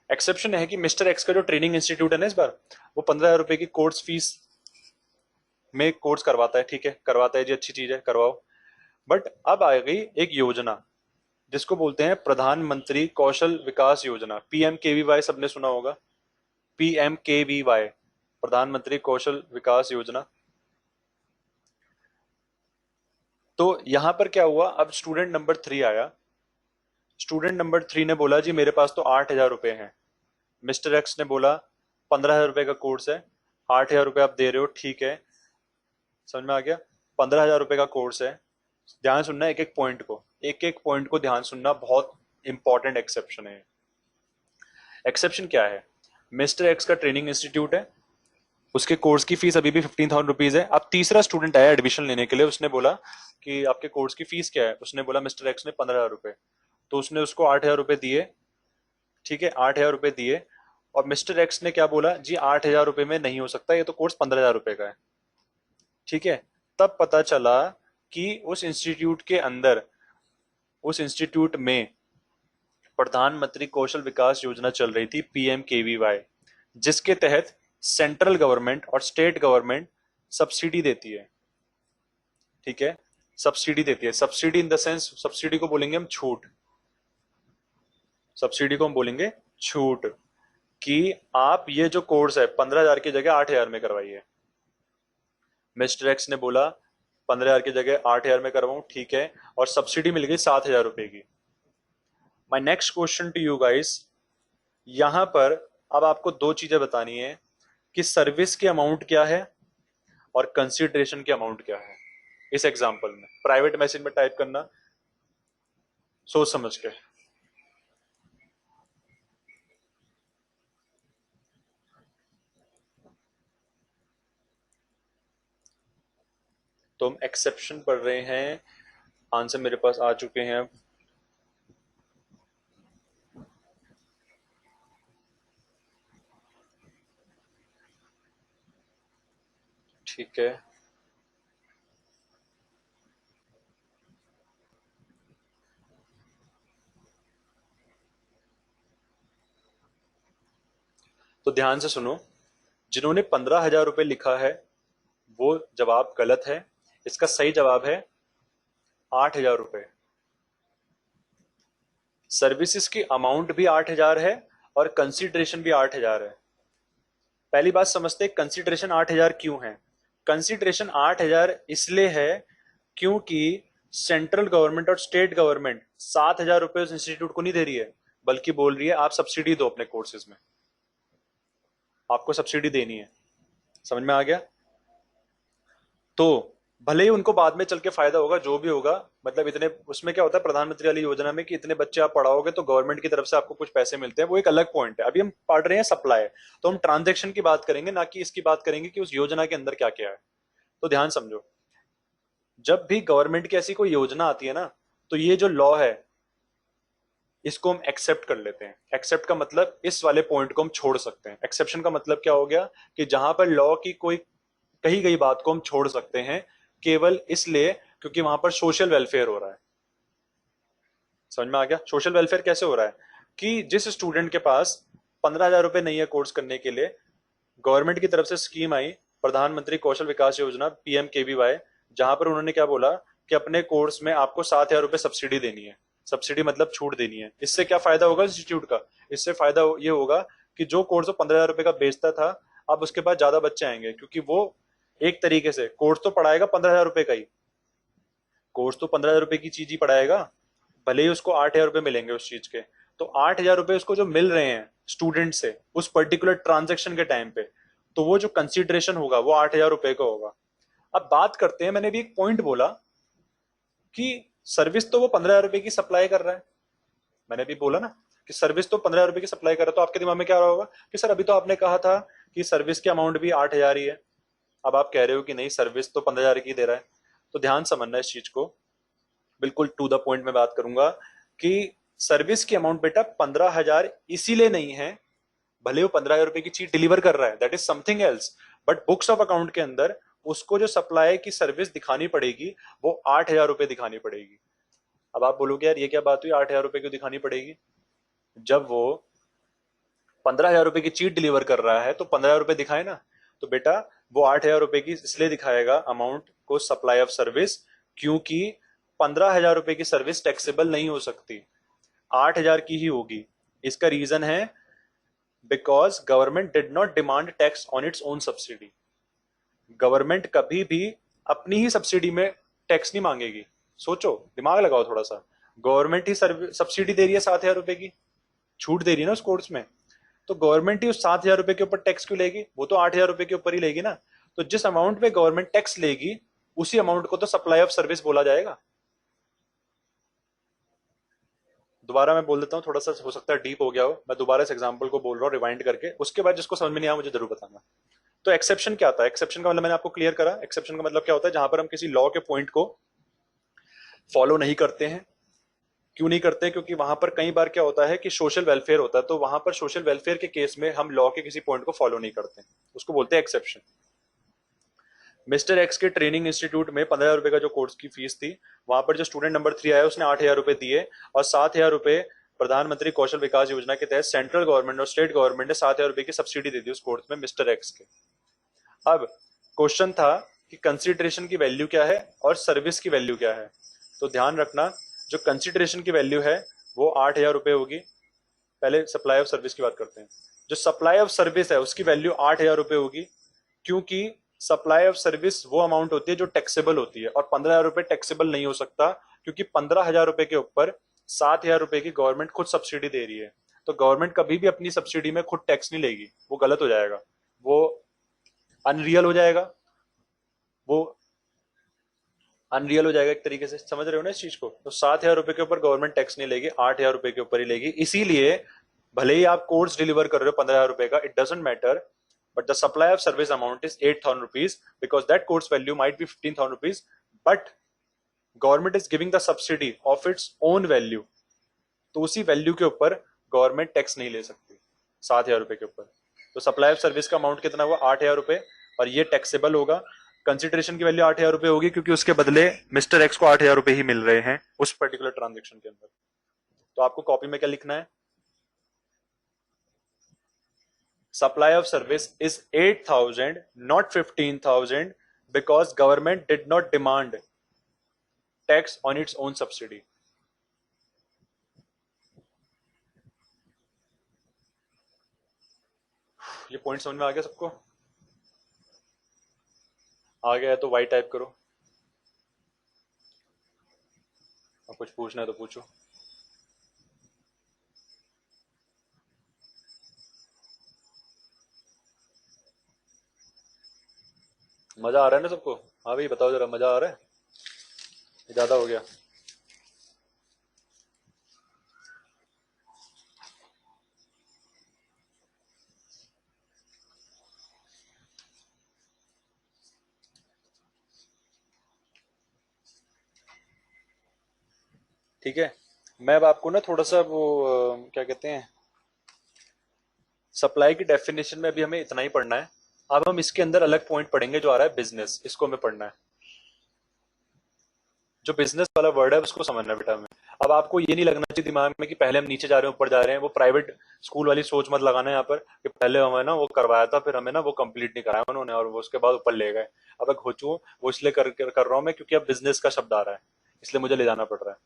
एक्सेप्शन है कि मिस्टर एक्स का जो ट्रेनिंग इंस्टीट्यूट है ना इस बार, वो 15,000 रुपए की कोर्स फीस में कोर्स करवाता है, ठीक है, करवाता है जी, अच्छी चीज है, करवाओ। बट अब आ गई एक योजना जिसको बोलते हैं प्रधानमंत्री कौशल विकास योजना, PMKVY, सबने सुना होगा, PMKVY, प्रधानमंत्री कौशल विकास योजना। तो यहां पर क्या हुआ, अब स्टूडेंट नंबर 3 आया। स्टूडेंट नंबर 3 ने बोला जी मेरे पास तो 8,000 रुपए हैं। मिस्टर एक्स ने बोला 15,000 रुपए का कोर्स है, 8,000 रुपए आप दे रहे हो, ठीक है, समझ में आ गया। 15,000 रुपए का कोर्स है। ध्यान सुनना एक एक पॉइंट को, एक एक पॉइंट को ध्यान सुनना, बहुत इंपॉर्टेंट एक्सेप्शन है। एक्सेप्शन क्या है? मिस्टर एक्स का ट्रेनिंग इंस्टीट्यूट है, उसके कोर्स की फीस अभी भी 15,000 रुपीज है। अब तीसरा स्टूडेंट आया एडमिशन लेने के लिए, उसने बोला कि आपके कोर्स की फीस क्या है? उसने बोला मिस्टर एक्स ने 15,000 रुपए, तो उसने उसको 8,000 रुपए दिए, ठीक है, 8,000 रुपए दिए। और मिस्टर एक्स ने क्या बोला जी 8,000 रुपए में नहीं हो सकता, ये तो कोर्स 15,000 रुपए का है, ठीक है। तब पता चला कि उस इंस्टीट्यूट के अंदर, उस इंस्टीट्यूट में प्रधानमंत्री कौशल विकास योजना चल रही थी, PMKVY, जिसके तहत सेंट्रल गवर्नमेंट और स्टेट गवर्नमेंट सब्सिडी देती है, ठीक है, सब्सिडी देती है। Subsidy in the sense, subsidy को बोलेंगे हम छूट, सब्सिडी को हम बोलेंगे छूट, कि आप ये जो कोर्स है 15,000 की जगह 8,000 में करवाइए। मिस्टर एक्स ने बोला 15,000 की जगह 8,000 में करवाऊं, ठीक है, और सब्सिडी मिल गई 7,000 रुपए की। My next question to you guys, यहां पर अब आपको दो चीजें बतानी है कि सर्विस की अमाउंट क्या है और कंसिडरेशन की अमाउंट क्या है। इस एग्जांपल में प्राइवेट मैसेज में टाइप करना सोच समझ के। तो हम एक्सेप्शन पढ़ रहे हैं, आंसर मेरे पास आ चुके हैं अब। ठीक है, तो ध्यान से सुनो, जिन्होंने 15,000 रुपए लिखा है वो जवाब गलत है। इसका सही जवाब है 8,000 रुपए। सर्विसेज की अमाउंट भी 8,000 है और कंसिडरेशन भी 8,000 है। पहली बात समझते हैं कंसिडरेशन 8,000 क्यों है। कंसिडरेशन 8,000 इसलिए है क्योंकि सेंट्रल गवर्नमेंट और स्टेट गवर्नमेंट 7,000 रुपए उस इंस्टीट्यूट को नहीं दे रही है, बल्कि बोल रही है आप सब्सिडी दो अपने कोर्सेज में, आपको सब्सिडी देनी है। समझ में आ गया? तो भले ही उनको बाद में चल के फायदा होगा, जो भी होगा, मतलब इतने उसमें क्या होता है प्रधानमंत्री वाली योजना में कि इतने बच्चे आप पढ़ाओगे तो गवर्नमेंट की तरफ से आपको कुछ पैसे मिलते हैं, वो एक अलग पॉइंट है। अभी हम पढ़ रहे हैं सप्लाई, तो हम ट्रांजेक्शन की बात करेंगे, ना कि इसकी बात करेंगे कि उस योजना के अंदर क्या क्या है। तो ध्यान समझो, जब भी गवर्नमेंट की ऐसी कोई योजना आती है ना, तो ये जो लॉ है इसको हम एक्सेप्ट कर लेते हैं। एक्सेप्ट का मतलब इस वाले पॉइंट को हम छोड़ सकते हैं। एक्सेप्शन का मतलब क्या हो गया कि जहां पर लॉ की कोई कही गई बात को हम छोड़ सकते हैं, केवल इसलिए क्योंकि वहां पर सोशल वेलफेयर हो रहा है। समझ में आ गया? सोशल वेलफेयर कैसे हो रहा है कि जिस स्टूडेंट के पास 15,000 रुपए नहीं है कोर्स करने के लिए, गवर्नमेंट की तरफ से स्कीम आई प्रधानमंत्री कौशल विकास योजना, PMKVY, जहां पर उन्होंने क्या बोला कि अपने कोर्स में आपको 7,000 रुपए सब्सिडी देनी है। सब्सिडी मतलब छूट देनी है। इससे क्या फायदा होगा इंस्टीट्यूट का? इससे फायदा ये होगा कि जो कोर्स वो 15,000 रुपए का बेचता था, अब उसके बाद ज्यादा बच्चे आएंगे, क्योंकि वो एक तरीके से कोर्स तो पढ़ाएगा 15,000 रुपए का ही, कोर्स तो 15,000 रुपए की चीज ही पढ़ाएगा, भले ही उसको 8,000 रुपए मिलेंगे उस चीज के, तो 8,000 रुपए उसको जो मिल रहे हैं स्टूडेंट से उस पर्टिकुलर ट्रांजेक्शन के टाइम पे, तो वो जो कंसिडरेशन होगा वो 8,000 रुपए का होगा। अब बात करते हैं, मैंने भी एक पॉइंट बोला कि सर्विस तो वो 15,000 रुपए की सप्लाई कर रहा है, मैंने भी बोला ना कि सर्विस तो 15,000 रुपए की सप्लाई कर रहा है, तो आपके दिमाग में क्या आ रहा होगा कि सर अभी तो आपने कहा था कि सर्विस के अमाउंट भी 8,000 ही है, अब आप कह रहे हो कि नहीं सर्विस तो 15,000 की दे रहा है। तो ध्यान समझना इस चीज को, बिल्कुल टू द पॉइंट में बात करूंगा कि सर्विस की अमाउंट बेटा 15,000 इसीलिए नहीं है, भले वो 15,000 रुपए की चीज डिलीवर कर रहा है, that is something else, but books of account के अंदर उसको जो सप्लाई की सर्विस दिखानी पड़ेगी वो 8,000 रुपए दिखानी पड़ेगी। अब आप बोलोगे यार ये क्या बात हुई, 8,000 रुपए क्यों दिखानी पड़ेगी? जब वो 15,000 रुपए की चीज डिलीवर कर रहा है तो 15,000 रुपए दिखाए ना, तो बेटा वो 8,000 रुपए की इसलिए दिखाएगा अमाउंट को सप्लाई ऑफ सर्विस, क्योंकि 15,000 रुपए की सर्विस टैक्सेबल नहीं हो सकती, 8,000 की ही होगी। इसका रीजन है because government did not demand tax on its own subsidy. Government कभी भी अपनी ही सब्सिडी में टैक्स नहीं मांगेगी। सोचो, दिमाग लगाओ थोड़ा सा, गवर्नमेंट ही सब्सिडी दे रही है 7,000 रुपए की, छूट दे रही है ना उस कोर्स में, तो गवर्नमेंट ही उस 7,000 रुपए के ऊपर टैक्स क्यों लेगी? वो तो 8,000 रुपए के ऊपर ही लेगी ना। तो जिस अमाउंट पे गवर्नमेंट टैक्स लेगी उसी अमाउंट को तो सप्लाई ऑफ सर्विस बोला जाएगा। दोबारा मैं बोल देता हूँ, थोड़ा सा हो सकता है डीप हो गया हो, मैं दोबारा इस एग्जांपल को बोल रहा हूँ रिवाइंड करके, उसके बाद जिसको समझ में नहीं आया मुझे जरूर बताना। तो एक्सेप्शन क्या आता है? एक्सेप्शन का मतलब मैंने आपको क्लियर करा। एक्सेप्शन का मतलब क्या होता है? जहां पर हम किसी लॉ के पॉइंट को फॉलो नहीं करते हैं। क्यों नहीं करते? क्योंकि वहां पर कई बार क्या होता है कि सोशल वेलफेयर होता है, तो वहां पर सोशल वेलफेयर के केस में हम लॉ के किसी पॉइंट को फॉलो नहीं करते, उसको बोलते हैं एक्सेप्शन। मिस्टर एक्स के ट्रेनिंग इंस्टीट्यूट में 15,000 रुपए का जो कोर्स की फीस थी, वहां पर जो स्टूडेंट नंबर 3 आया उसने 8,000 रुपए दिए, और 7,000 रुपए प्रधानमंत्री कौशल विकास योजना के तहत सेंट्रल गवर्नमेंट और स्टेट गवर्नमेंट ने 7,000 रुपए की सब्सिडी दे दी उस कोर्स में मिस्टर एक्स के। अब क्वेश्चन था कि कंसिडरेशन की वैल्यू क्या है और सर्विस की वैल्यू क्या है। तो ध्यान रखना, जो कंसिडरेशन की वैल्यू है वो 8,000 रुपए होगी। पहले सप्लाई ऑफ सर्विस की बात करते हैं। जो सप्लाई ऑफ सर्विस है उसकी वैल्यू 8,000 रुपए होगी, क्योंकि सप्लाई ऑफ सर्विस वो अमाउंट होती है जो टैक्सेबल होती है, और 15,000 रुपए टैक्सेबल नहीं हो सकता, क्योंकि 15,000 रुपए के ऊपर 7,000 रुपए की गवर्नमेंट खुद सब्सिडी दे रही है। तो गवर्नमेंट कभी भी अपनी सब्सिडी में खुद टैक्स नहीं लेगी, वो गलत हो जाएगा, वो अनरियल हो जाएगा, वो अनरियल हो जाएगा एक तरीके से। समझ रहे हो ना इस चीज को? तो 7,000 रुपए के ऊपर गवर्नमेंट टैक्स नहीं लेगी, 8,000 रुपए के ऊपर ही लेगी। इसीलिए भले ही आप कोर्स डिलीवर कर रहे हो 15,000 रुपए का, it doesn't matter, but the supply of service amount is 8,000 rupees, because that course value might be 15,000 rupees, but government is giving the subsidy of its own value, तो उसी वैल्यू के ऊपर government tax नहीं ले सकती 7,000 रुपए के ऊपर। तो सप्लाई ऑफ सर्विस का अमाउंट कितना हुआ? 8,000 रुपए, और ये टैक्सेबल होगा। कंसिडरेशन की वैल्यू 8,000 रुपए होगी, क्योंकि उसके बदले मिस्टर एक्स को 8,000 रुपए ही मिल रहे हैं उस पर्टिकुलर ट्रांजेक्शन के अंदर। तो आपको कॉपी में क्या लिखना है? Supply of service is 8,000, not 15,000, because government did not demand tax on its own subsidy. ये पॉइंट समझ में आ गया सबको? आ गया है तो वाई टाइप करो, और कुछ पूछना है तो पूछो। मजा आ रहा है ना सबको? हाँ भाई बताओ जरा, मजा आ रहा है? ज्यादा हो गया? ठीक है, मैं अब आपको ना थोड़ा सा वो क्या कहते हैं, सप्लाई की डेफिनेशन में अभी हमें इतना ही पढ़ना है। अब हम इसके अंदर अलग पॉइंट पढ़ेंगे जो आ रहा है बिजनेस, इसको हमें पढ़ना है। जो बिजनेस वाला वर्ड है उसको समझना है बेटा हमें। अब आपको ये नहीं लगना चाहिए दिमाग में कि पहले हम नीचे जा रहे हैं ऊपर जा रहे हैं, वो प्राइवेट स्कूल वाली सोच मत लगाना यहाँ पर कि पहले हमें ना वो करवाया था, फिर हमें ना वो कंप्लीट नहीं कराया उन्होंने और वो उसके बाद ऊपर ले गए। अब मैं खोचू वो इसलिए कर रहा हूँ मैं क्योंकि अब बिजनेस का शब्द आ रहा है, इसलिए मुझे ले जाना पड़ रहा है।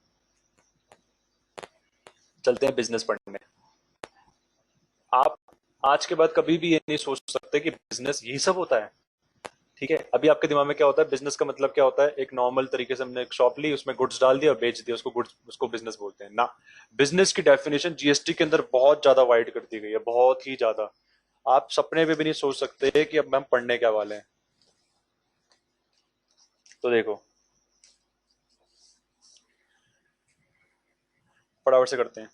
चलते हैं बिजनेस पढ़ने। आप आज के बाद कभी भी ये नहीं सोच सकते कि बिजनेस यही सब होता है। ठीक है, अभी आपके दिमाग में क्या होता है, बिजनेस का मतलब क्या होता है, एक नॉर्मल तरीके से हमने एक शॉप ली, उसमें गुड्स डाल दिया और बेच दिया, उसको गुड्स, उसको बिजनेस बोलते हैं ना। बिजनेस की डेफिनेशन जीएसटी के अंदर बहुत ज्यादा वाइड कर दी गई है, बहुत ही ज्यादा। आप सपने में भी नहीं सोच सकते कि अब हम पढ़ने क्या वाले हैं। तो देखो फटाफट से करते हैं।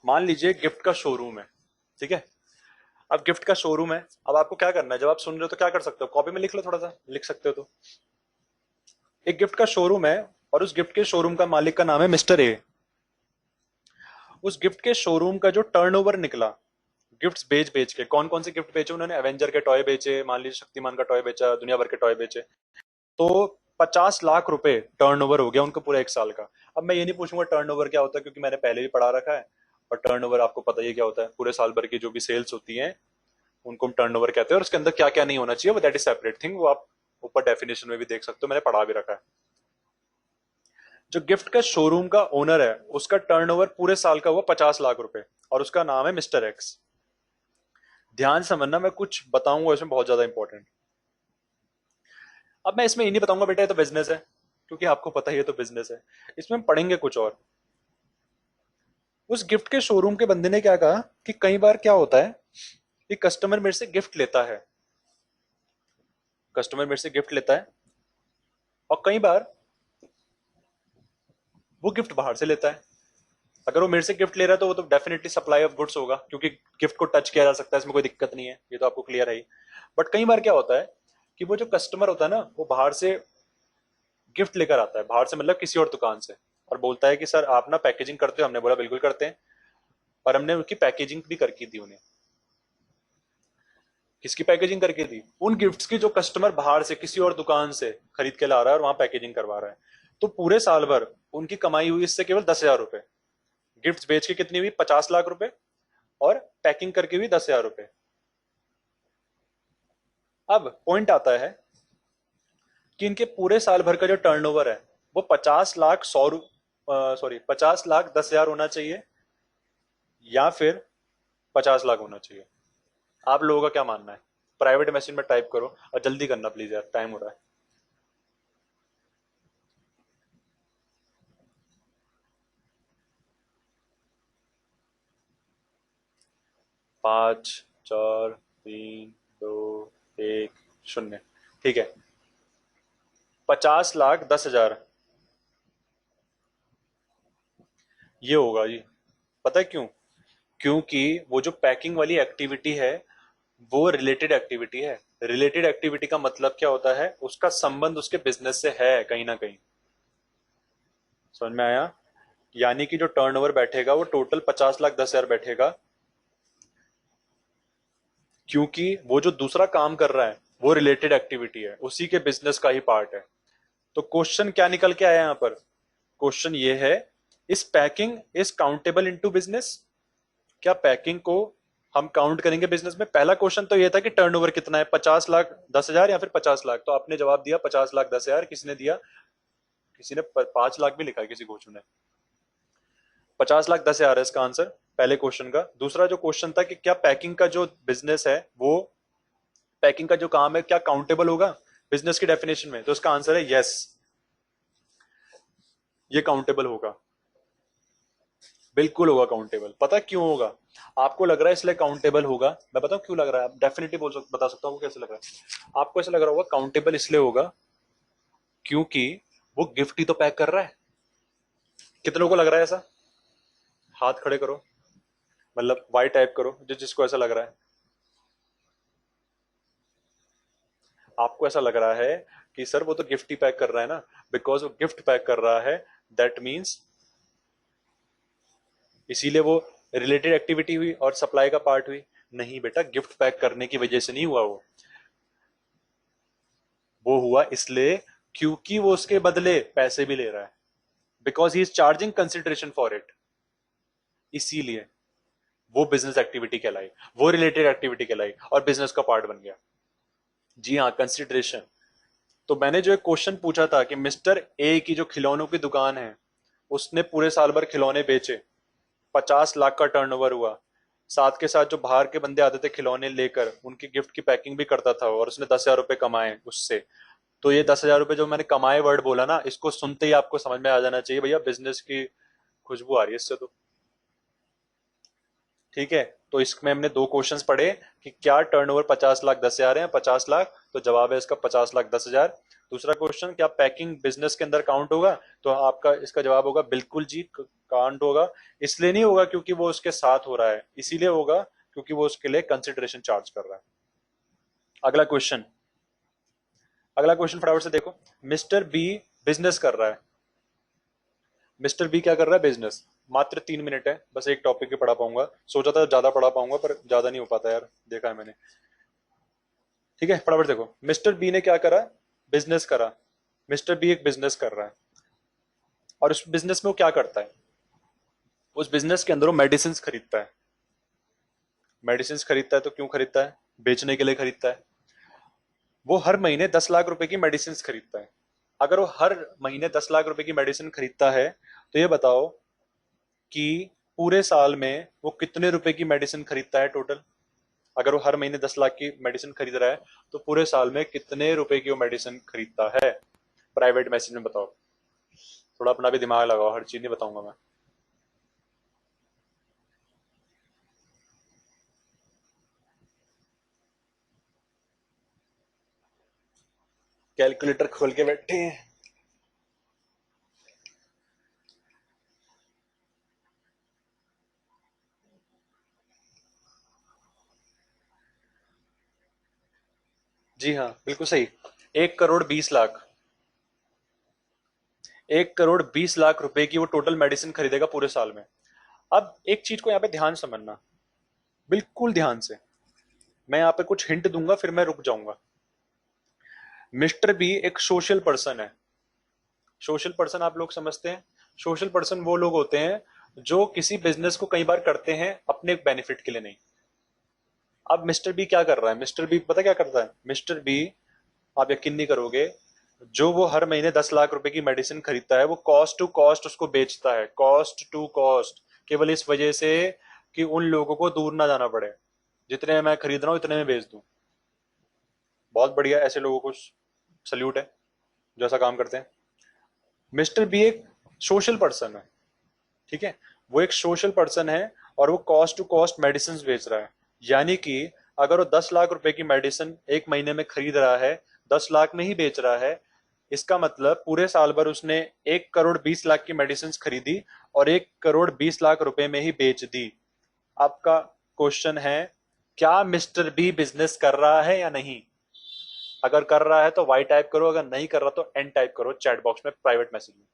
मान लीजिए गिफ्ट का शोरूम है, ठीक है। अब गिफ्ट का शोरूम है, अब आपको क्या करना है, जब आप सुन रहे हो तो क्या कर सकते हो, कॉपी में लिख लो, थोड़ा सा लिख सकते हो। तो एक गिफ्ट का शोरूम है और उस गिफ्ट के शोरूम का मालिक का नाम है मिस्टर ए। उस गिफ्ट के शोरूम का जो टर्नओवर निकला गिफ्ट्स बेच बेच के, कौन कौन से गिफ्ट बेचे उन्होंने, एवेंजर के टॉय बेचे, मान लीजिए शक्तिमान का टॉय बेचा, दुनिया भर के टॉय बेचे, तो 50 लाख रुपए टर्नओवर हो गया उनको पूरा एक साल का। अब मैं ये नहीं पूछूंगा टर्नओवर क्या होता है, क्योंकि मैंने पहले भी पढ़ा रखा है, और टर्नओवर आपको पता ही क्या होता है, पूरे साल भर की जो भी सेल्स होती हैं उनको हम टर्नओवर कहते हैं, और उसके अंदर क्या क्या नहीं होना चाहिए वो दैट इज सेपरेट थिंग, वो आप ऊपर डेफिनेशन में भी देख सकते हो, मैंने पढ़ा भी रखा है। जो गिफ्ट का शोरूम का ओनर है उसका टर्नओवर पूरे साल का हुआ 50 लाख रुपए, और उसका नाम है मिस्टर एक्स। ध्यान समझना, मैं कुछ बताऊंगा इसमें बहुत ज्यादा इंपॉर्टेंट। अब मैं इसमें ये नहीं बताऊंगा बेटा ये तो बिजनेस है, क्योंकि आपको पता ही है तो बिजनेस है। इसमें हम पढ़ेंगे कुछ और। उस गिफ्ट के शोरूम के बंदे ने क्या कहा कि कई बार क्या होता है कि कस्टमर मेरे से गिफ्ट लेता है, कस्टमर मेरे से गिफ्ट लेता है, और कई बार वो गिफ्ट बाहर से लेता है। अगर वो मेरे से गिफ्ट ले रहा है तो वो तो डेफिनेटली सप्लाई ऑफ गुड्स होगा, क्योंकि गिफ्ट को टच किया जा सकता है, इसमें कोई दिक्कत नहीं है, ये तो आपको क्लियर है ही। बट कई बार क्या होता है कि वो जो कस्टमर होता है ना वो बाहर से गिफ्ट लेकर आता है, बाहर से मतलब किसी और दुकान से, और बोलता है कि सर आप ना पैकेजिंग करते हो, हमने बोला बिल्कुल करते हैं, और हमने उनकी पैकेजिंग भी करके दी उन्हें। किसकी पैकेजिंग करके दी, उन गिफ्ट्स की जो कस्टमर बाहर से किसी और दुकान से खरीद के ला रहा है और वहां पैकेजिंग करवा रहा है। तो पूरे साल भर उनकी कमाई हुई इससे केवल 10,000 रुपए, गिफ्ट बेच के कितनी हुई 50 लाख रुपए, और पैकिंग करके हुई 10,000 रुपए। अब पॉइंट आता है कि इनके पूरे साल भर का जो टर्नओवर है वो 50 लाख 10,000 होना चाहिए, या फिर 50 लाख होना चाहिए। आप लोगों का क्या मानना है, प्राइवेट मैसेज में टाइप करो और जल्दी करना प्लीज यार, टाइम हो रहा है। 5 4 3 2 1 0। ठीक है, 50 लाख 10,000 ये होगा जी। पता है क्यों, क्योंकि वो जो पैकिंग वाली एक्टिविटी है वो रिलेटेड एक्टिविटी है। रिलेटेड एक्टिविटी का मतलब क्या होता है, उसका संबंध उसके बिजनेस से है कहीं ना कहीं। समझ में आया, यानी कि जो टर्नओवर बैठेगा वो टोटल 50 लाख 10,000 बैठेगा, क्योंकि वो जो दूसरा काम कर रहा है वो रिलेटेड एक्टिविटी है, उसी के बिजनेस का ही पार्ट है। तो क्वेश्चन क्या निकल के आया यहां पर, क्वेश्चन ये है, इस packing is countable into business, क्या पैकिंग को हम काउंट करेंगे बिजनेस में। पहला क्वेश्चन तो ये था कि टर्नओवर कितना है, 50 लाख 10,000 या फिर 50 लाख, तो आपने जवाब दिया 50 लाख 10,000, किसी ने दिया, किसी ने 5 लाख भी लिखा है, किसी कोच ने। 50 लाख 10,000 है इसका आंसर पहले क्वेश्चन का। दूसरा जो क्वेश्चन था कि क्या पैकिंग का जो बिजनेस है वो, पैकिंग का जो काम है क्या काउंटेबल होगा बिजनेस की डेफिनेशन में, तो इसका आंसर है यस, ये काउंटेबल होगा, बिल्कुल होगा काउंटेबल। पता क्यों होगा, आपको लग रहा है इसलिए काउंटेबल होगा, मैं बताऊं क्यों लग रहा है, आप डेफिनेटली बता सकता हूं कैसे लग रहा है। आपको ऐसा लग रहा होगा काउंटेबल इसलिए होगा क्योंकि वो गिफ्ट ही तो पैक कर रहा है। कितने लोगों को लग रहा है ऐसा, हाथ खड़े करो, मतलब वाई टाइप करो जिसको ऐसा लग रहा है। आपको ऐसा लग रहा है कि सर वो तो गिफ्ट ही पैक कर रहा है ना, बिकॉज वो गिफ्ट पैक कर रहा है दैट मीन्स, इसीलिए वो रिलेटेड एक्टिविटी हुई और सप्लाई का पार्ट हुई। नहीं बेटा, गिफ्ट पैक करने की वजह से नहीं हुआ, वो हुआ इसलिए क्योंकि वो उसके बदले पैसे भी ले रहा है, because he is charging consideration for it, इसीलिए वो बिजनेस एक्टिविटी कहलाई, वो रिलेटेड एक्टिविटी कहलाई और बिजनेस का पार्ट बन गया। जी हाँ, कंसिडरेशन। तो मैंने जो एक क्वेश्चन पूछा था कि मिस्टर ए की जो खिलौनों की दुकान है, उसने पूरे साल भर खिलौने बेचे, 50 लाख का टर्नओवर हुआ, साथ के साथ जो बाहर के बंदे आते थे खिलौने लेकर, उनकी गिफ्ट की पैकिंग भी करता था, और उसने 10,000 रुपए कमाए उससे। तो ये 10,000 रुपए जो मैंने कमाए वर्ड बोला ना, इसको सुनते ही आपको समझ में आ जाना चाहिए भैया बिजनेस की खुशबू आ रही है इससे तो। ठीक है, तो इसमें हमने दो क्वेश्चंस पढ़े कि क्या टर्नओवर 50 लाख 10,000 है, 50 लाख, तो जवाब है इसका 50 लाख 10,000। दूसरा क्वेश्चन, क्या पैकिंग बिजनेस के अंदर काउंट होगा, तो आपका इसका जवाब होगा बिल्कुल जी काउंट होगा। इसलिए नहीं होगा क्योंकि वो उसके साथ हो रहा है, इसीलिए होगा क्योंकि वो उसके लिए कंसिडरेशन चार्ज कर रहा है। अगला क्वेश्चन, अगला क्वेश्चन फटाफट से देखो। मिस्टर बी बिजनेस कर रहा है, मिस्टर बी क्या कर रहा है, बिजनेस। मात्र 3 मिनट है, बस एक टॉपिक ही पढ़ा पाऊंगा, सोचा था ज्यादा पढ़ा पाऊंगा पर ज्यादा नहीं हो पाता यार, देखा है मैंने। ठीक है, फटाफट देखो। मिस्टर बी ने क्या करा, बिजनेस करा। मिस्टर बी एक बिजनेस कर रहा है, और उस बिजनेस में वो क्या करता है, उस बिजनेस के अंदर वो मेडिसिन खरीदता है। मेडिसिन खरीदता है तो क्यों खरीदता है, बेचने के लिए खरीदता है। वो हर महीने 10 लाख रुपए की मेडिसिन खरीदता है। अगर वो हर महीने 10 लाख रुपए की मेडिसिन खरीदता है, तो ये बताओ कि पूरे साल में वो कितने रुपए की मेडिसिन खरीदता है टोटल। अगर वो हर महीने 10 लाख की मेडिसिन खरीद रहा है, तो पूरे साल में कितने रुपए की वो मेडिसिन खरीदता है। प्राइवेट मैसेज में बताओ, थोड़ा अपना भी दिमाग लगाओ, हर चीज नहीं बताऊंगा मैं। कैलकुलेटर खोल के बैठे हैं। जी हाँ, बिल्कुल सही। 1 करोड़ 20 लाख, 1 करोड़ 20 लाख रुपए की वो टोटल मेडिसिन खरीदेगा पूरे साल में। अब एक चीज को यहाँ पे ध्यान समझना, बिल्कुल ध्यान से। मैं यहाँ पे कुछ हिंट दूंगा फिर मैं रुक जाऊंगा। मिस्टर बी एक सोशल पर्सन है। सोशल पर्सन आप लोग समझते हैं, सोशल पर्सन वो लोग होते हैं जो किसी बिजनेस को कई बार करते हैं अपने बेनिफिट के लिए नहीं। अब मिस्टर बी क्या कर रहा है, मिस्टर बी पता क्या करता है, मिस्टर बी, आप यकीन नहीं करोगे, जो वो हर महीने 10 लाख रुपए की मेडिसिन खरीदता है, वो कॉस्ट टू कॉस्ट उसको बेचता है, कॉस्ट टू कॉस्ट, केवल इस वजह से कि उन लोगों को दूर ना जाना पड़े, जितने मैं खरीद रहा हूं इतने में बेच दूं। बहुत बढ़िया, ऐसे लोगों को सल्यूट है जो ऐसा काम करते हैं। मिस्टर बी एक सोशल पर्सन है, ठीक है, वो एक सोशल पर्सन है और वो कॉस्ट टू कॉस्ट मेडिसिन बेच रहा है। यानी कि अगर वो 10 लाख रुपए की मेडिसिन एक महीने में खरीद रहा है, 10 लाख में ही बेच रहा है, इसका मतलब पूरे साल भर उसने 1 करोड़ 20 लाख की मेडिसिन खरीदी और 1 करोड़ 20 लाख रुपए में ही बेच दी। आपका क्वेश्चन है, क्या मिस्टर बी बिजनेस कर रहा है या नहीं। अगर कर रहा है तो वाई टाइप करो, अगर नहीं कर रहा तो एन टाइप करो चैट बॉक्स में, प्राइवेट मैसेज में।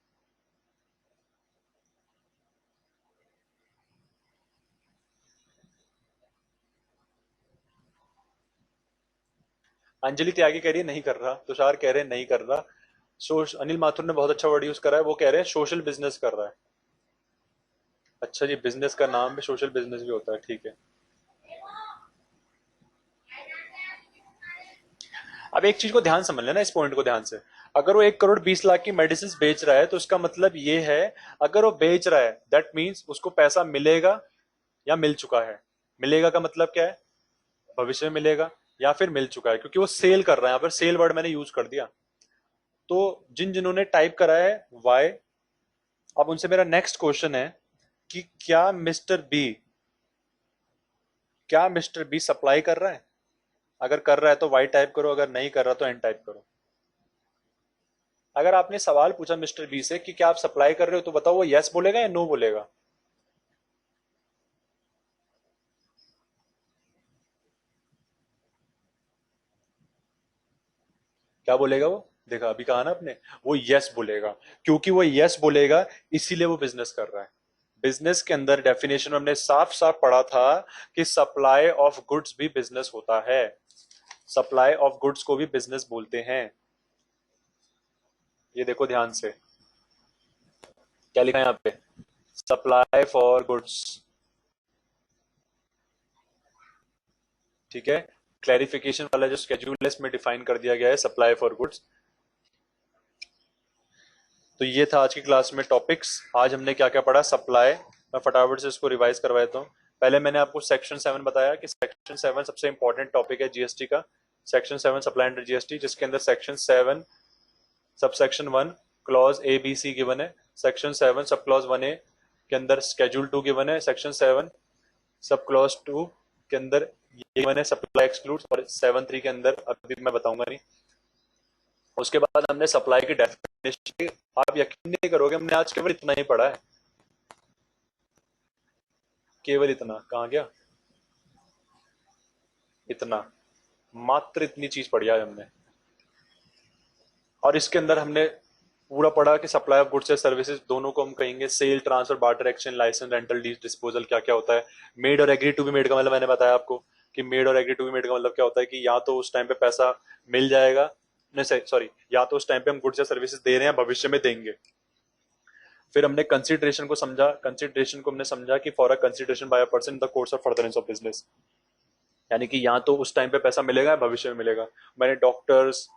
अंजलि त्यागी कह रही है नहीं कर रहा, तुषार कह रहे हैं नहीं कर रहा, अनिल माथुर ने बहुत अच्छा वर्ड यूज करा है, वो कह रहे हैं सोशल बिजनेस कर रहा है। अच्छा जी, बिजनेस का नाम भी सोशल बिजनेस भी होता है, ठीक है। अब एक चीज को ध्यान समझ लेना, इस पॉइंट को ध्यान से। अगर वो 1 करोड़ 20 लाख की मेडिसिन बेच रहा है तो उसका मतलब ये है, अगर वो बेच रहा है दैट मीन्स उसको पैसा मिलेगा या मिल चुका है। मिलेगा का मतलब क्या है, भविष्य में मिलेगा, या फिर मिल चुका है, क्योंकि वो सेल कर रहा है। यहाँ पर सेल वर्ड मैंने यूज कर दिया। तो जिन्होंने टाइप करा है वाई, अब उनसे मेरा नेक्स्ट क्वेश्चन है कि क्या मिस्टर बी सप्लाई कर रहा है। अगर कर रहा है तो वाई टाइप करो, अगर नहीं कर रहा तो एन टाइप करो। अगर आपने सवाल पूछा मिस्टर बी से कि क्या आप सप्लाई कर रहे हो, तो बताओ वो यस बोलेगा या नो बोलेगा। क्या बोलेगा वो, देखा अभी कहा ना आपने, वो यस बोलेगा। क्योंकि वो यस बोलेगा इसीलिए वो बिजनेस कर रहा है। बिजनेस के अंदर डेफिनेशन में हमने साफ साफ पढ़ा था कि सप्लाई ऑफ गुड्स भी बिजनेस होता है, सप्लाई ऑफ गुड्स को भी बिजनेस बोलते हैं। ये देखो ध्यान से, क्या लिखा है यहाँ पे, सप्लाई फॉर गुड्स। ठीक है, क्लैरिफिकेशन वाला जो स्केड्यूल है इसमें डिफाइन कर दिया गया है सप्लाई फॉर गुड्स। तो ये था आज की क्लास में टॉपिक्स। आज हमने क्या क्या पढ़ा, सप्लाई। मैं फटाफट से इसको रिवाइज करवा देता हूँ। पहले मैंने आपको सेक्शन 7 बताया कि सेक्शन 7 सबसे इंपॉर्टेंट टॉपिक है जीएसटी का। सेक्शन 7 सप्लाई अंडर जीएसटी, जिसके अंदर section 7 sub section 1 clause A B C given है, सेक्शन 7 सब क्लॉज 1A के अंदर स्केड्यूल 2 गिवन है, सेक्शन 7 सब क्लॉज 2 के अंदर ये गिवन है सप्लाई एक्सक्लूड, और 7.3 के अंदर अभी मैं बताऊंगा नहीं। उसके बाद हमने सप्लाई की डेफिनेशन, आप यकीन नहीं करोगे हमने आज केवल इतना ही पढ़ा है, केवल इतना। कहाँ गया इतना, मात्र इतनी चीज पढ़ी आज हमने। और इसके अंदर हमने पूरा पढ़ा कि सप्लाई ऑफ गुड्स या सर्विसेज दोनों को हम कहेंगे sale, transfer, barter, exchange, licence, rental, disposal क्या क्या होता है। मेड और एग्री टू बी मेड का मतलब मैंने बताया आपको कि मेड और एग्री टू बी मेड का मतलब क्या होता है कि या तो उस टाइम पे पैसा मिल जाएगा, नहीं सॉरी, या तो उस टाइम पे हम गुड्स या सर्विसेज दे रहे हैं, भविष्य में देंगे। फिर हमने कंसिडरेशन को समझा, कंसिडरेशन को हमने समझा कि for a consideration by a person in the course of furtherance of business, यानी कि या तो उस टाइम पे पैसा मिलेगा या भविष्य में मिलेगा। मैंने डॉक्टर्स,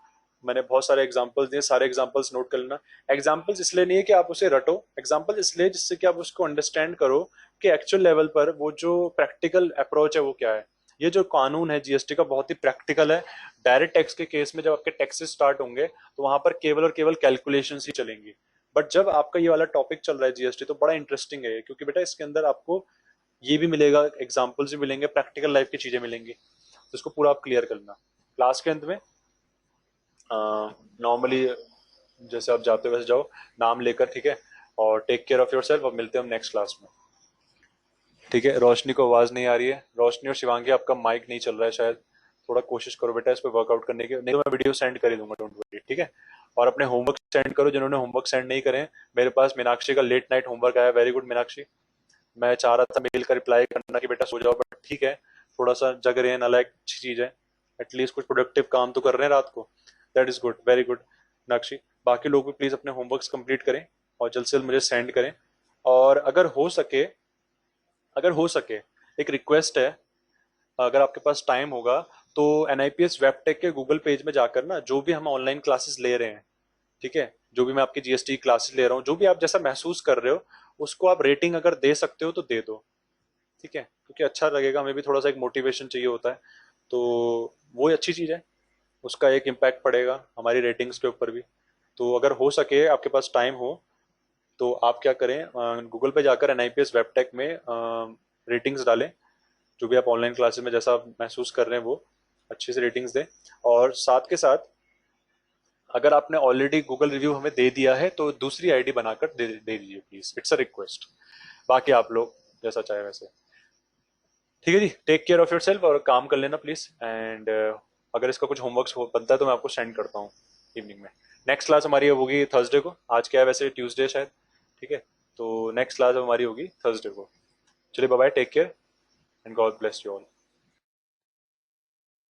मैंने बहुत सारे एग्जांपल्स दिए, सारे एग्जांपल्स नोट कर लेना। एग्जांपल्स इसलिए नहीं है कि आप उसे रटो, एग्जांपल इसलिए जिससे कि आप उसको अंडरस्टैंड करो कि एक्चुअल लेवल पर वो जो प्रैक्टिकल अप्रोच है वो क्या है। ये जो कानून है जीएसटी का बहुत ही प्रैक्टिकल है। डायरेक्ट टैक्स के केस में जब आपके टैक्सेस स्टार्ट होंगे तो वहां पर केवल और केवल कैलकुलेशन ही चलेंगी। बट जब आपका ये वाला टॉपिक चल रहा है जीएसटी, तो बड़ा इंटरेस्टिंग है क्योंकि बेटा इसके अंदर आपको ये भी मिलेगा, एग्जाम्पल्स भी मिलेंगे, प्रैक्टिकल लाइफ की चीजें मिलेंगी। तो इसको पूरा आप क्लियर करना। क्लास के अंत में नॉर्मली जैसे आप जाते हो वैसे जाओ, नाम लेकर, ठीक है, और take care of your self. अब मिलते हैं हम नेक्स्ट क्लास में, ठीक है। रोशनी को आवाज नहीं आ रही है, रोशनी और शिवांगी आपका माइक नहीं चल रहा है शायद, थोड़ा कोशिश करो बेटा इस पर वर्कआउट करने की, नहीं तो मैं वीडियो सेंड कर ही दूंगा, डोंट वरी, ठीक है। और अपने होमवर्क सेंड करो, जिन्होंने होमवर्क सेंड नहीं करे। मेरे पास मीनाक्षी का लेट नाइट होमवर्क आया, वेरी गुड मीनाक्षी। मैं चाह रहा था मेल का रिप्लाई करना कि बेटा सो जाओ, बट ठीक है, थोड़ा सा जग रहे हैं, नालायक अच्छी चीज है, एटलीस्ट कुछ प्रोडक्टिव काम तो कर रहे हैं रात को, that is good, very good Meenakshi. बाकी लोग भी प्लीज अपने होमवर्क्स कंप्लीट करें और जल्द से जल्द मुझे सेंड करें। और अगर हो सके एक रिक्वेस्ट है, अगर आपके पास टाइम होगा तो एनआईपीएस वेबटेक के गूगल पेज में जाकर ना, जो भी हम ऑनलाइन क्लासेस ले रहे हैं, ठीक है, जो भी मैं आपकी जीएसटी क्लासेस ले रहा हूँ, जो भी आप जैसा महसूस कर रहे हो उसको आप रेटिंग अगर दे सकते हो तो दे दो, ठीक है, क्योंकि अच्छा लगेगा, हमें भी थोड़ा सा एक मोटिवेशन चाहिए होता है। तो वो अच्छी चीज़ है, उसका एक इम्पैक्ट पड़ेगा हमारी रेटिंग्स के ऊपर भी। तो अगर हो सके, आपके पास टाइम हो, तो आप क्या करें, गूगल पे जाकर एनआईपीएस वेबटेक में रेटिंग्स डालें, जो भी आप ऑनलाइन क्लासेस में जैसा आप महसूस कर रहे हैं वो अच्छे से रेटिंग्स दें। और साथ के साथ अगर आपने ऑलरेडी गूगल रिव्यू हमें दे दिया है तो दूसरी आईडी बनाकर दे दीजिए प्लीज, इट्स अ रिक्वेस्ट। बाकी आप लोग जैसा चाहे वैसे, ठीक है जी। Take care of your self और काम कर लेना प्लीज। एंड अगर इसका कुछ होमवर्क बनता है तो मैं आपको सेंड करता हूँ इवनिंग में। नेक्स्ट क्लास हमारी होगी थर्सडे को, आज क्या है वैसे ट्यूसडे शायद, ठीक है, तो नेक्स्ट क्लास हमारी होगी थर्सडे को। चलिए bye bye, take care and God bless you all.